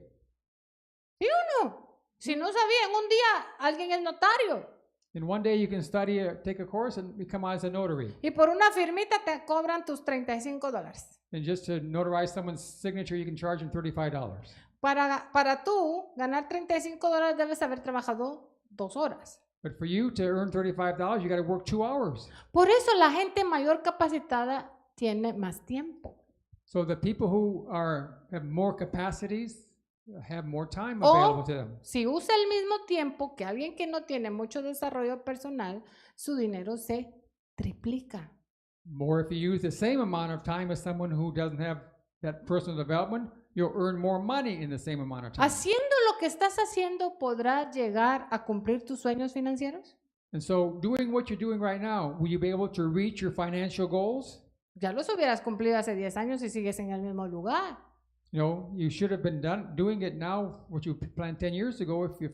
¿Sí o no? Si no sabía, en un día alguien es notario. In 1 day you can study, take a course and become as a notary. Y por una firmita te cobran tus $35. And just to notarize someone's signature, you can charge them $35. Para tú ganar $35 debes haber trabajado 2 horas. But for you to earn $35, you got to work 2 hours. Por eso la gente mayor capacitada tiene más tiempo. So the people who have more capacities have more time available to them. Si usa el mismo tiempo que alguien que no tiene mucho desarrollo personal, su dinero se triplica. More if you use the same amount of time as someone who doesn't have that personal development, you'll earn more money in the same amount of time. Haciendo lo que estás haciendo, ¿podrás llegar a cumplir tus sueños financieros? And so doing what you're doing right now, will you be able to reach your financial goals? Ya los hubieras cumplido hace 10 años y sigues en el mismo lugar. You know, you should have been doing it now, what you planned 10 years ago if you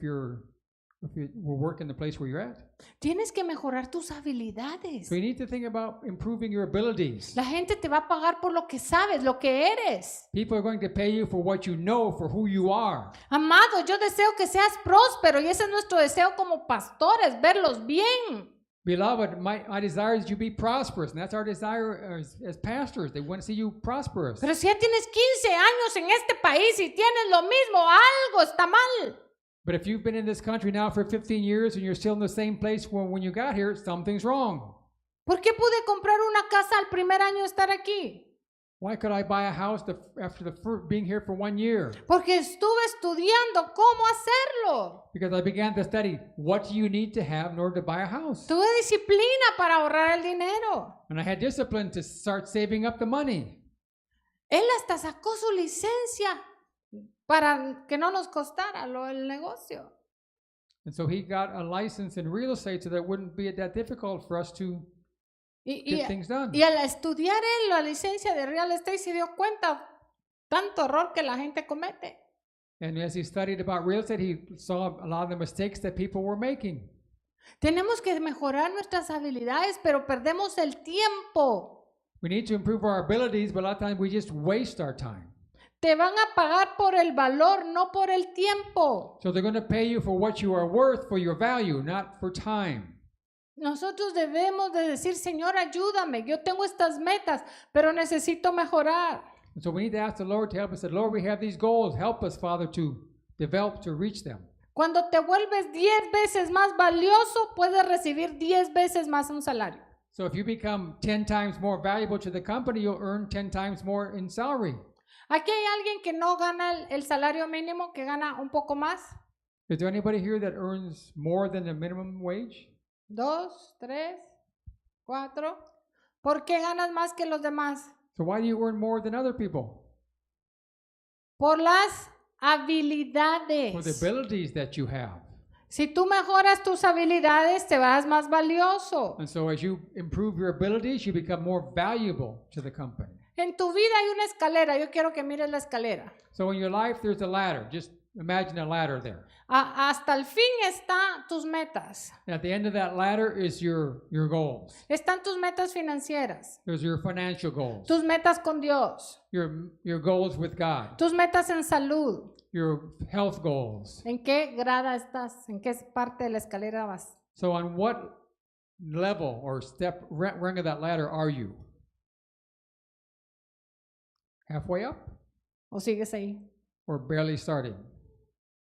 were working the place where you're at. Tienes que mejorar tus habilidades. So you need to think about improving your abilities. La gente te va a pagar por lo que sabes, lo que eres. People are going to pay you for what you know, for who you are. Amado, yo deseo que seas próspero y ese es nuestro deseo como pastores, verlos bien. Beloved, my desire is you be prosperous, and that's our desire as pastors. They want to see you prosperous. Pero si ya tienes 15 años en este país y tienes lo mismo, algo está mal. But if you've been in this country now for 15 years and you're still in the same place when you got here, something's wrong. ¿Por qué pude comprar una casa al primer año de estar aquí? Why could I buy a house after being here for 1 year? Porque estuve estudiando cómo hacerlo. Because I began to study what do you need to have in order to buy a house. Tuve disciplina para ahorrar el dinero. And I had discipline to start saving up the money. Él hasta sacó su licencia para que no nos costara el negocio. And so he got a license in real estate so that it wouldn't be that difficult for us to get things done. Y al estudiar él la licencia de real estate se dio cuenta tanto error que la gente comete. And as he studied about real estate, he saw a lot of the mistakes that people were making. Tenemos que mejorar nuestras habilidades, pero perdemos el tiempo. We need to improve our abilities, but a lot of times we just waste our time. Te van a pagar por el valor, no por el tiempo. So they're going to pay you for what you are worth, for your value, not for time. Nosotros debemos de decir, Señor, ayúdame, yo tengo estas metas, pero necesito mejorar. And so we need to ask the Lord to help us. Say, Lord, we have these goals. Help us, Father, to develop, to reach them. Cuando te vuelves 10 veces más valioso, puedes recibir 10 veces más un salario. So if you become 10 times more valuable to the company, you'll earn 10 times more in salary. Aquí hay alguien que no gana el salario mínimo, que gana un poco más. Is there anybody here that earns more than the minimum wage? 2, 3, 4. ¿Por qué ganas más que los demás? So why do you earn more than other people? Por las For the habilidades. abilities that you have. Si tú mejoras tus habilidades, te vas más valioso. And so as you improve your abilities, you become more valuable to the company. En tu vida hay una escalera. Yo quiero que mires la escalera. So in your life, there's a ladder. Just imagine a ladder there. Hasta el fin están tus metas. And at the end of that ladder is your goals. Están tus metas financieras, There's your financial goals, tus metas con Dios, your goals with God, tus metas en salud. your health goals. ¿En qué grada estás? ¿En qué parte de la escalera vas? So on what level or rung of that ladder are you? Halfway up ¿O sigues ahí? or barely starting?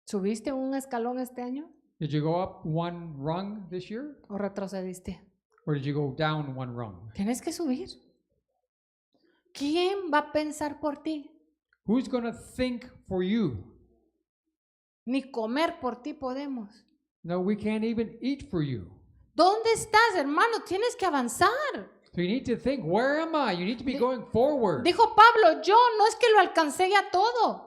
¿Subiste un escalón este año Did you go up one rung this year o retrocediste? or did you go down one rung? Tienes que subir. ¿Quién va a pensar por ti? Who's going to think for you? Ni comer por ti podemos. No, we can't even eat for you. ¿Dónde estás, hermano? Tienes que avanzar. So you need to think, where am I? You need to be going forward. Dijo Pablo, yo no es que lo alcancé ya todo.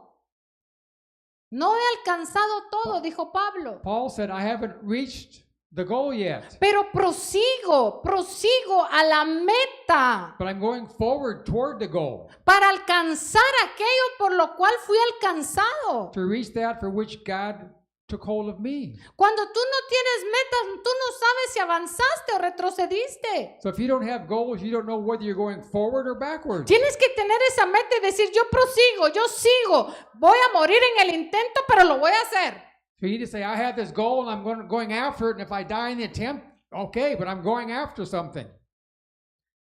No he alcanzado todo, dijo Pablo. Paul said, I haven't reached the goal yet, Pero prosigo a la meta but I'm going forward toward the goal para alcanzar aquello por lo cual fui alcanzado. to reach that for which God took hold of me. Cuando tú no tienes metas, tú no sabes si avanzaste o retrocediste. So if you don't have goals, you don't know whether you're going forward or backwards. Tienes que tener esa meta y decir, yo prosigo, yo sigo, voy a morir en el intento, pero lo voy a hacer. So you need to say, I have this goal and I'm going after it, and if I die in the attempt, okay, but I'm going after something.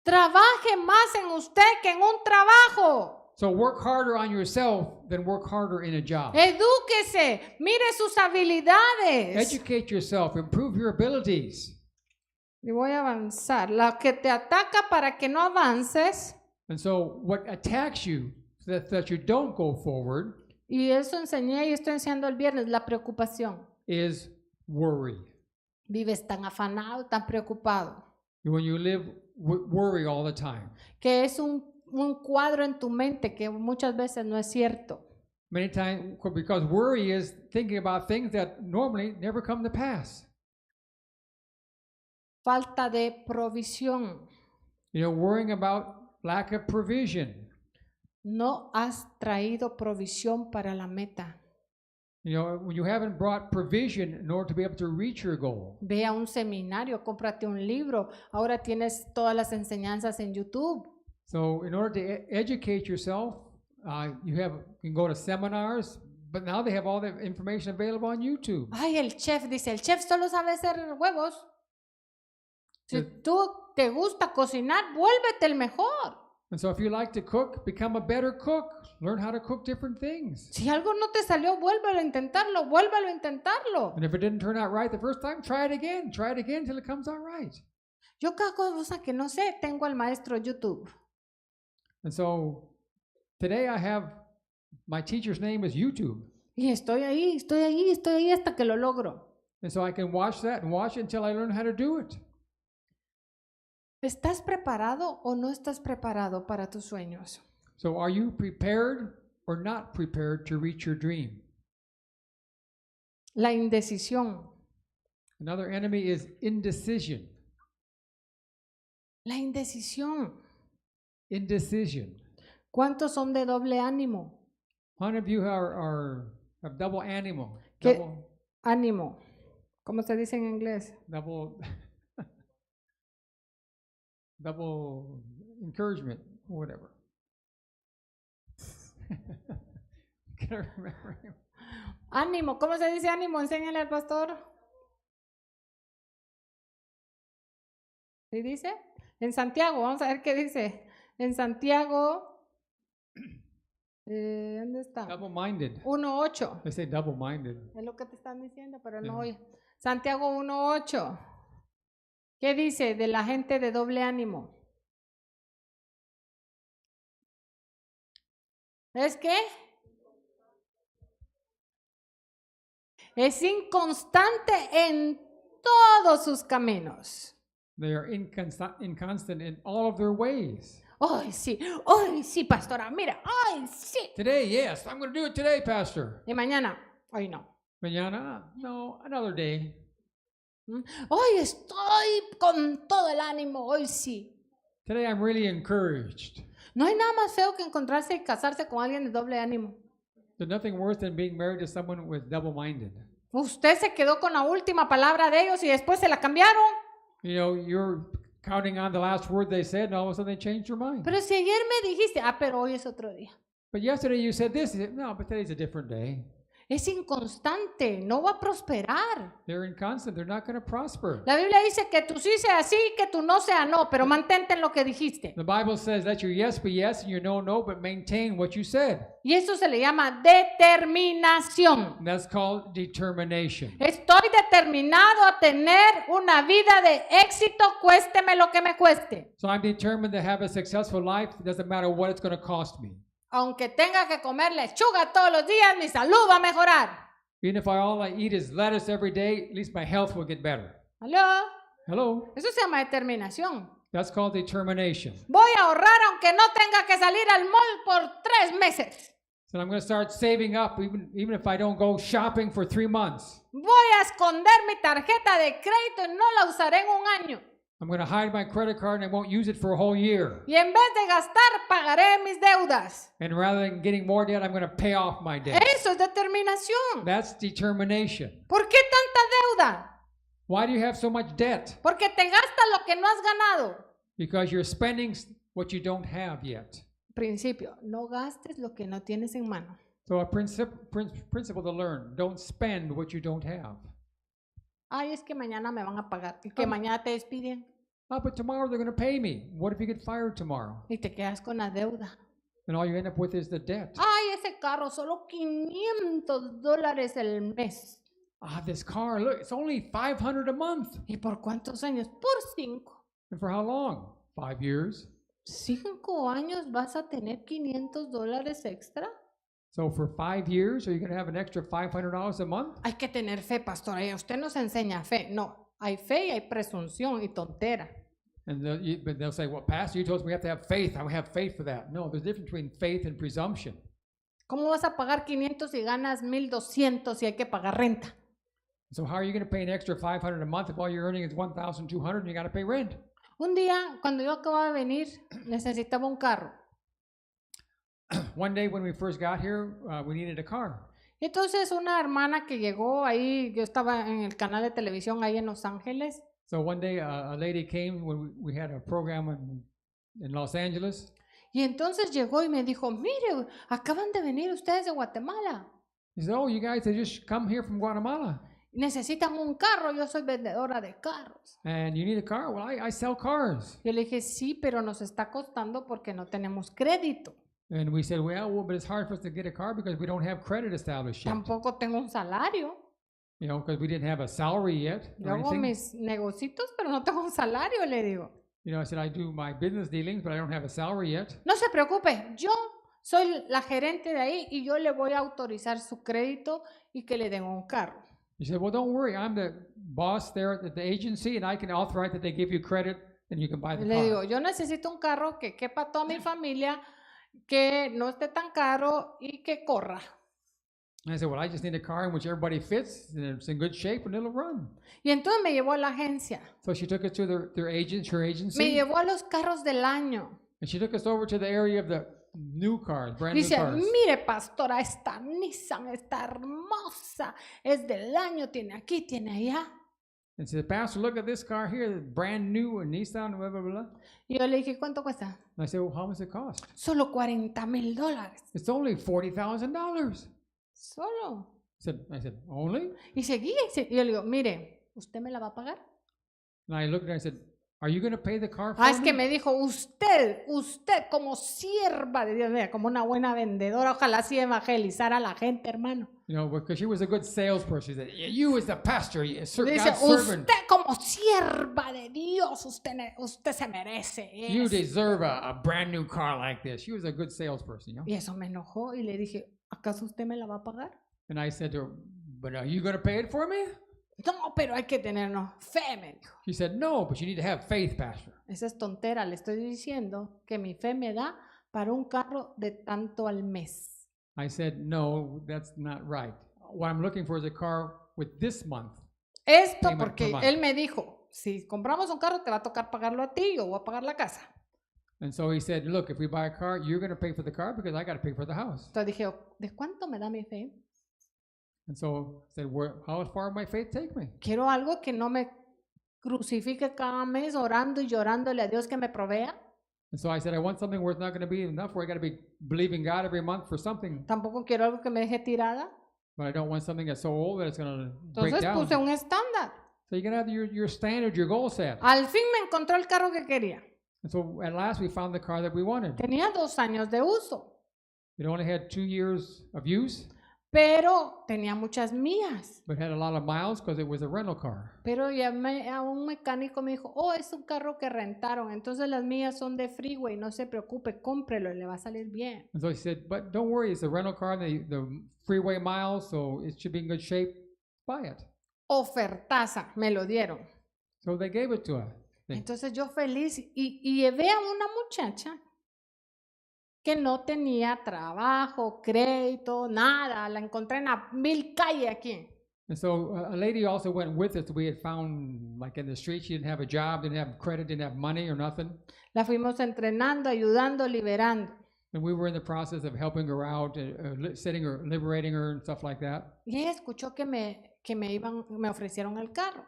Trabaje más en usted que en un trabajo. So work harder on yourself than work harder in a job. Edúquese, mire sus habilidades. Educate yourself, improve your abilities. Y voy a avanzar. La que te ataca para que no avances, And so what attacks you so that you don't go forward y eso enseñé y estoy enseñando el viernes, la preocupación. is worry. Vives tan afanado, tan preocupado, When you live worry all the time. que es un cuadro en tu mente que muchas veces no es cierto. Many times, because worry is thinking about things that normally never come to pass. Falta de provisión. You know, worrying about lack of provision. No has traído provisión para la meta. You know, when you haven't brought provision in order to be able to reach your goal. Ve a un seminario, cómprate un libro. Ahora tienes todas las enseñanzas en YouTube. So in order to educate yourself, you can go to seminars, but now they have all the information available on YouTube. Ay, el chef dice, el chef solo sabe hacer huevos. Si tú te gusta cocinar, vuélvete el mejor. And so if you like to cook, become a better cook. Learn how to cook different things. Si algo no te salió, vuélvelo a intentarlo, vuélvelo a intentarlo. And if it didn't turn out right the first time, try it again. Try it again until it comes out right. Yo cada cosa que no sé, tengo al maestro YouTube. And so today I have, my teacher's name is YouTube. Y estoy ahí hasta que lo logro. And so I can watch that and watch it until I learn how to do it. ¿Estás preparado o no estás preparado para tus sueños? So are you prepared or not prepared to reach your dream? La indecisión. Another enemy is indecision. La indecisión. Indecision. ¿Cuántos son de doble ánimo? How many of you have double animal? ¿Qué? Ánimo. ¿Cómo se dice en inglés? Double encouragement, or whatever. Can't remember. Ánimo, ¿cómo se dice ánimo? Enséñale al pastor. ¿Sí dice? En Santiago, vamos a ver qué dice. En Santiago, ¿dónde está? Double-minded. 1:8. They say double-minded. Es lo que te están diciendo, pero no oye. Santiago 1:8. ¿Qué dice de la gente de doble ánimo? ¿Es qué? Es inconstante en todos sus caminos. They are inconstant in all of their ways. Ay, sí, pastora, mira, ay, sí. Today, yes, I'm going to do it today, Pastor. Y mañana, ay, no. Mañana, no, another day. Hoy estoy con todo el ánimo, hoy sí. Today I'm really encouraged. No hay nada más feo que encontrarse y casarse con alguien de doble ánimo. There's nothing worse than being married to someone with double-minded. Usted se quedó con la última palabra de ellos y después se la cambiaron. You know, you're counting on the last word they said, and all of a sudden they changed your mind. Pero si ayer me dijiste, pero hoy es otro día. But yesterday you said this. No, but today's a different day. es inconstante, no va a prosperar. They're inconstant. They're not going to prosper. La Biblia dice que tu sí sea sí y que tu no sea no, pero mantente en lo que dijiste. The Bible says, let your yes be yes and your no, no, but maintain what you said. Y eso se le llama determinación. And that's called determination. Estoy determinado a tener una vida de éxito, cuésteme lo que me cueste. So I'm determined to have a successful life. It doesn't matter what it's going to cost me. Aunque tenga que comer lechuga todos los días, mi salud va a mejorar. Even if all I eat is lettuce every day, at least my health will get better. ¿Aló? Hello? Eso se llama determinación. That's called determination. Voy a ahorrar aunque no tenga que salir al mall por 3 meses. So I'm going to start saving up even if I don't go shopping for 3 months. Voy a esconder mi tarjeta de crédito y no la usaré en un año. I'm going to hide my credit card and I won't use it for a whole year. Y en vez de gastar, pagaré mis deudas. And rather than getting more debt, I'm going to pay off my debt. Eso es determinación. That's determination. ¿Por qué tanta deuda? Why do you have so much debt? Porque te gastas lo que no has ganado. Because you're spending what you don't have yet. Principio, no gastes lo que no tienes en mano. So a principle to learn, don't spend what you don't have. Ay, es que mañana me van a pagar y que mañana te despiden Oh, but tomorrow they're going to pay me. What if you get fired tomorrow? y te quedas con la deuda. And all you end up with is the debt. Ay, ese carro, solo $500 el mes. Ah, this car, look, it's only $500 a month. ¿Y por cuántos años? Por 5. And for how long? 5 years. 5 años vas a tener $500 extra. So for 5 years, are you going to have an extra $500 a month? Hay que tener fe, pastora. Y usted nos enseña fe. No, hay fe y hay presunción y tontera. And but they'll say, well, Pastor, you told us we have to have faith. I have faith for that. No, there's a difference between faith and presumption. ¿Cómo vas a pagar 500 y ganas 1,200 y hay que pagar renta? So how are you going to pay an extra $500 a month if all you're earning is $1,200 and you got to pay rent? Un día, cuando yo acababa de venir, necesitaba un carro. One day when we first got here, we needed a car. Entonces una hermana que llegó ahí, yo estaba en el canal de televisión ahí en Los Ángeles, So one day a lady came when we had a program in Los Angeles. y entonces llegó y me dijo, mire, acaban de venir ustedes de Guatemala, He said, oh, you guys have just come here from Guatemala. necesitan un carro, yo soy vendedora de carros. And you need a car? Well, I sell cars. Yo le dije, sí, pero nos está costando porque no tenemos crédito. And we said, well, but it's hard for us to get a car because we don't have credit established yet. Tampoco tengo un salario. You know, because we didn't have a salary yet Yo or hago anything. mis negocitos, pero no tengo un salario, le digo. You know, I said, I do my business dealings, but I don't have a salary yet. No se preocupe, yo soy la gerente de ahí y yo le voy a autorizar su crédito y que le den un carro. He said, well, don't worry. I'm the boss there at the agency, and I can authorize that they give you credit and you can buy the Le digo, car. yo necesito un carro que quepa toda mi familia, que no esté tan caro y que corra. And I said, well, I just need a car in which everybody fits, and it's in good shape, and it'll run. Y entonces me llevó a la agencia, So she took us to her me agency, llevó a los carros del año. and she took us over to the area of the new cars, brand new Dice, cars. mire pastora, esta Nissan está hermosa, es del año, tiene aquí, tiene allá. And said, Pastor, look at this car here, brand new, a Nissan, blah, blah, blah. Y yo le dije, ¿cuánto cuesta? And I said, well, how much does it cost? Solo $40,000. It's only $40,000. Solo. I said, only? Y seguía y yo le digo, mire, ¿usted me la va a pagar? And I looked at her and I said, are you going to pay the car for Ah, es que me? me dijo, usted como sierva de Dios, mira, como una buena vendedora, ojalá así evangelizara a la gente, hermano. You know, because she was a good salesperson. She said, yeah, you as the pastor, Dice, God's servant, usted como sierva de Dios, usted se merece you eso. deserve a brand new car like this. She was a good salesperson, you know. Y eso me enojó y le dije, ¿acaso usted me la va a pagar? And I said to her, but are you going to pay it for me? No, pero hay que tenernos fe, me dijo. She said, no, but you need to have faith, pastor. Esa es tontera, le estoy diciendo que mi fe me da para un carro de tanto al mes. I said, no, that's not right. What I'm looking for is a car with this month. Esto Payment porque per month. él me dijo, si compramos un carro te va a tocar pagarlo a ti, yo voy a pagar la casa. And so he said, look, if we buy a car, you're going to pay for the car because I got to pay for the house. Entonces dije, ¿de cuánto me da mi fe? And so I said, how far my faith take me? Quiero algo que no me crucifique cada mes orando y llorándole a Dios que me provea. And so I said, I want something where it's not going to be enough, where I got to be believing God every month for something. Tampoco quiero algo que me deje tirada. but I don't want something that's so old that it's going to break Entonces down. puse un estándar. So you can have your standard, your goal set. Al fin me encontró el carro que quería. And so at last we found the car that we wanted. Tenía 2 años de uso, It only had 2 years of use, pero tenía muchas millas. but had a lot of miles because it was a rental car. Pero llamé a un mecánico, me dijo, oh, es un carro que rentaron, entonces las millas son de freeway, no se preocupe, cómprelo y le va a salir bien. And so he said, but don't worry, it's a rental car, the freeway miles, so it should be in good shape. Buy it. Ofertaza, me lo dieron. So they gave it to us. Entonces yo feliz y llevé a una muchacha que no tenía trabajo, crédito, nada, la encontré en la mil calle aquí. And so a lady also went with us. We had found, like in the street, she didn't have a job, didn't have credit, didn't have money or nothing. La fuimos entrenando, ayudando, liberando. And we were in the process of helping her out, setting her, liberating her and stuff like that. Y ella escuchó que me ofrecieron el carro.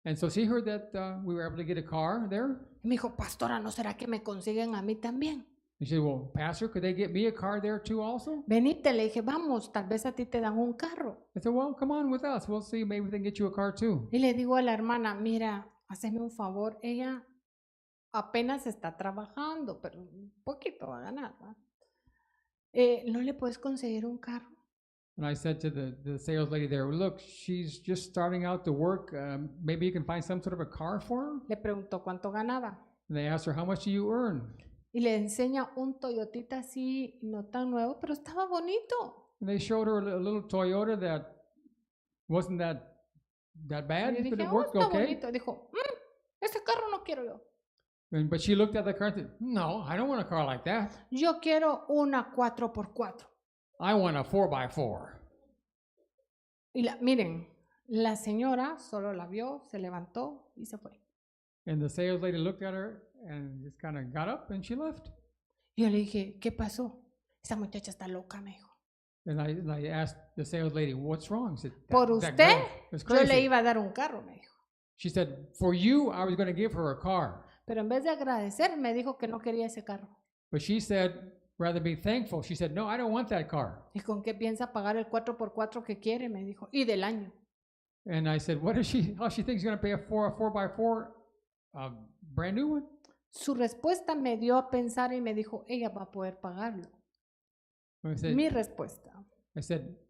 And so she heard that we were able to get a car there. Y me dijo, pastora, ¿no será que me consiguen a mí también? And she said, well, Pastor, could they get me a car there too also? Venite, le dije, vamos, tal vez a ti te dan un carro. I said, well, come on with us. We'll see. Maybe they can get you a car too. Y le digo a la hermana, mira, hazme un favor, ella apenas está trabajando, pero un poquito va a ganar, ¿verdad? ¿No le puedes conseguir un carro? And I said to the sales lady there, look, she's just starting out to work. Maybe you can find some sort of a car for her? Le preguntó cuánto ganaba. And they asked her, how much do you earn? Y le enseña un Toyotita así, no tan nuevo, pero estaba bonito. And they showed her a little Toyota that wasn't that bad, Y yo but dije, it oh, worked está okay. bonito. Dijo, ese carro no quiero yo. But she looked at the car and said, no, I don't want a car like that. Yo quiero una 4x4. I want a 4x4. Y miren, la señora solo la vio, se levantó y se fue. And the sales lady looked at her and just kind of got up and she left. Yo le dije, ¿qué pasó? Esa muchacha está loca, me dijo. And I asked the sales lady, what's wrong? She said, Por that usted, girl is yo le crazy. iba a dar un carro, me dijo. She said, for you, I was going to give her a car. Pero en vez de agradecer, me dijo que no quería ese carro. But she said, rather than be thankful, she said, no, I don't want that car. ¿Y con qué piensa pagar el 4x4 que quiere? Me dijo. Y del año. And I said, how she thinks she's going to pay a 4x4, brand new one? Su respuesta me dio a pensar y me dijo, ella va a poder pagarlo. I said, Mi respuesta.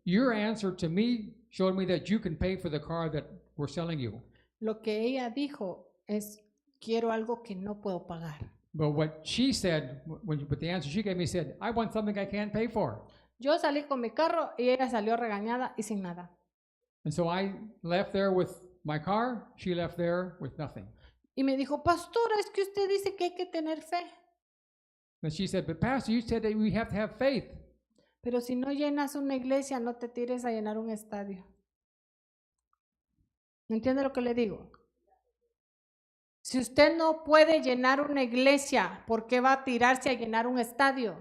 your answer to me showed me that you can pay for the car that we're selling you. Lo que ella dijo es, quiero algo que no puedo pagar. But what she said, but the answer she gave me said, I want something I can't pay for. Yo salí con mi carro y ella salió regañada y sin nada. And so I left there with my car. She left there with nothing. Y me dijo, pastora, es que usted dice que hay que tener fe. And she said, but Pastor, you said that we have to have faith. Pero si no llenas una iglesia, no te tires a llenar un estadio. ¿Entiende lo que le digo? Si usted no puede llenar una iglesia, ¿por qué va a tirarse a llenar un estadio?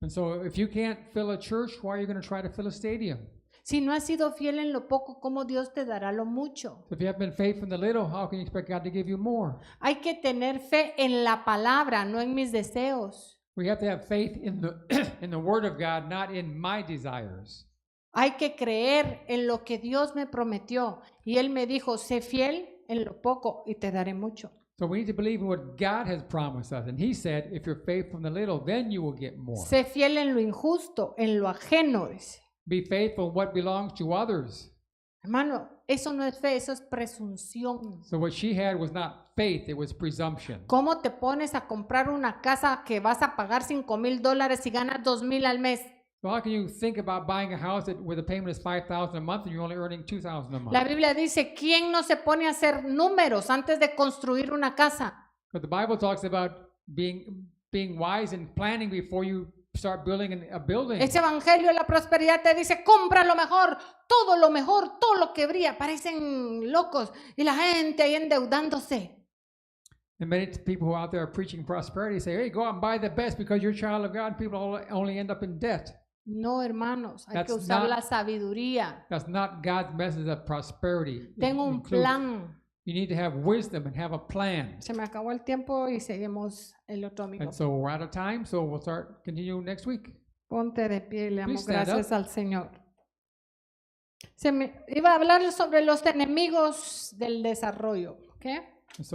And so if you can't fill a church, why are you going to try to fill a stadium? Si no has sido fiel en lo poco, ¿cómo Dios te dará lo mucho? If you haven't been faithful in the little, how can you expect God to give you more? Hay que tener fe en la palabra, no en mis deseos. We have to have faith in the in the Word of God, not in my desires. Hay que creer en lo que Dios me prometió. Y Él me dijo, sé fiel en lo poco y te daré mucho. So we need to believe in what God has promised us. And He said, if you're faithful in the little, then you will get more. Sé fiel en lo injusto, en lo ajeno, dice. Be faithful in what belongs to others. Hermano, eso no es fe, eso es presunción. So what she had was not faith, it was presumption. ¿Cómo te pones a comprar una casa que vas a pagar $5,000 y ganas $2,000 al mes? So how can you think about buying a house where the payment is $5,000 a month and you're only earning $2,000 a month? La Biblia dice, ¿quién no se pone a hacer números antes de construir una casa? But the Bible talks about being wise and planning before you start building a building. Ese evangelio de la prosperidad te dice, compra lo mejor, todo lo que brilla. Parecen locos y la gente ahí endeudándose. And many people who are out there are preaching prosperity say, hey, go out and buy the best because you're a child of God. And people only end up in debt. No, hermanos, hay That's que usar not- la sabiduría. That's not God's message of prosperity. It Tengo un includes- plan. You need to have wisdom and have a plan. Se me acabó el tiempo y seguimos el otro amigo. And so we're out of time, so we'll continue next week. Ponte de pie y le damos Please stand gracias al Señor. Se me iba a hablar sobre los enemigos del desarrollo, ¿ok?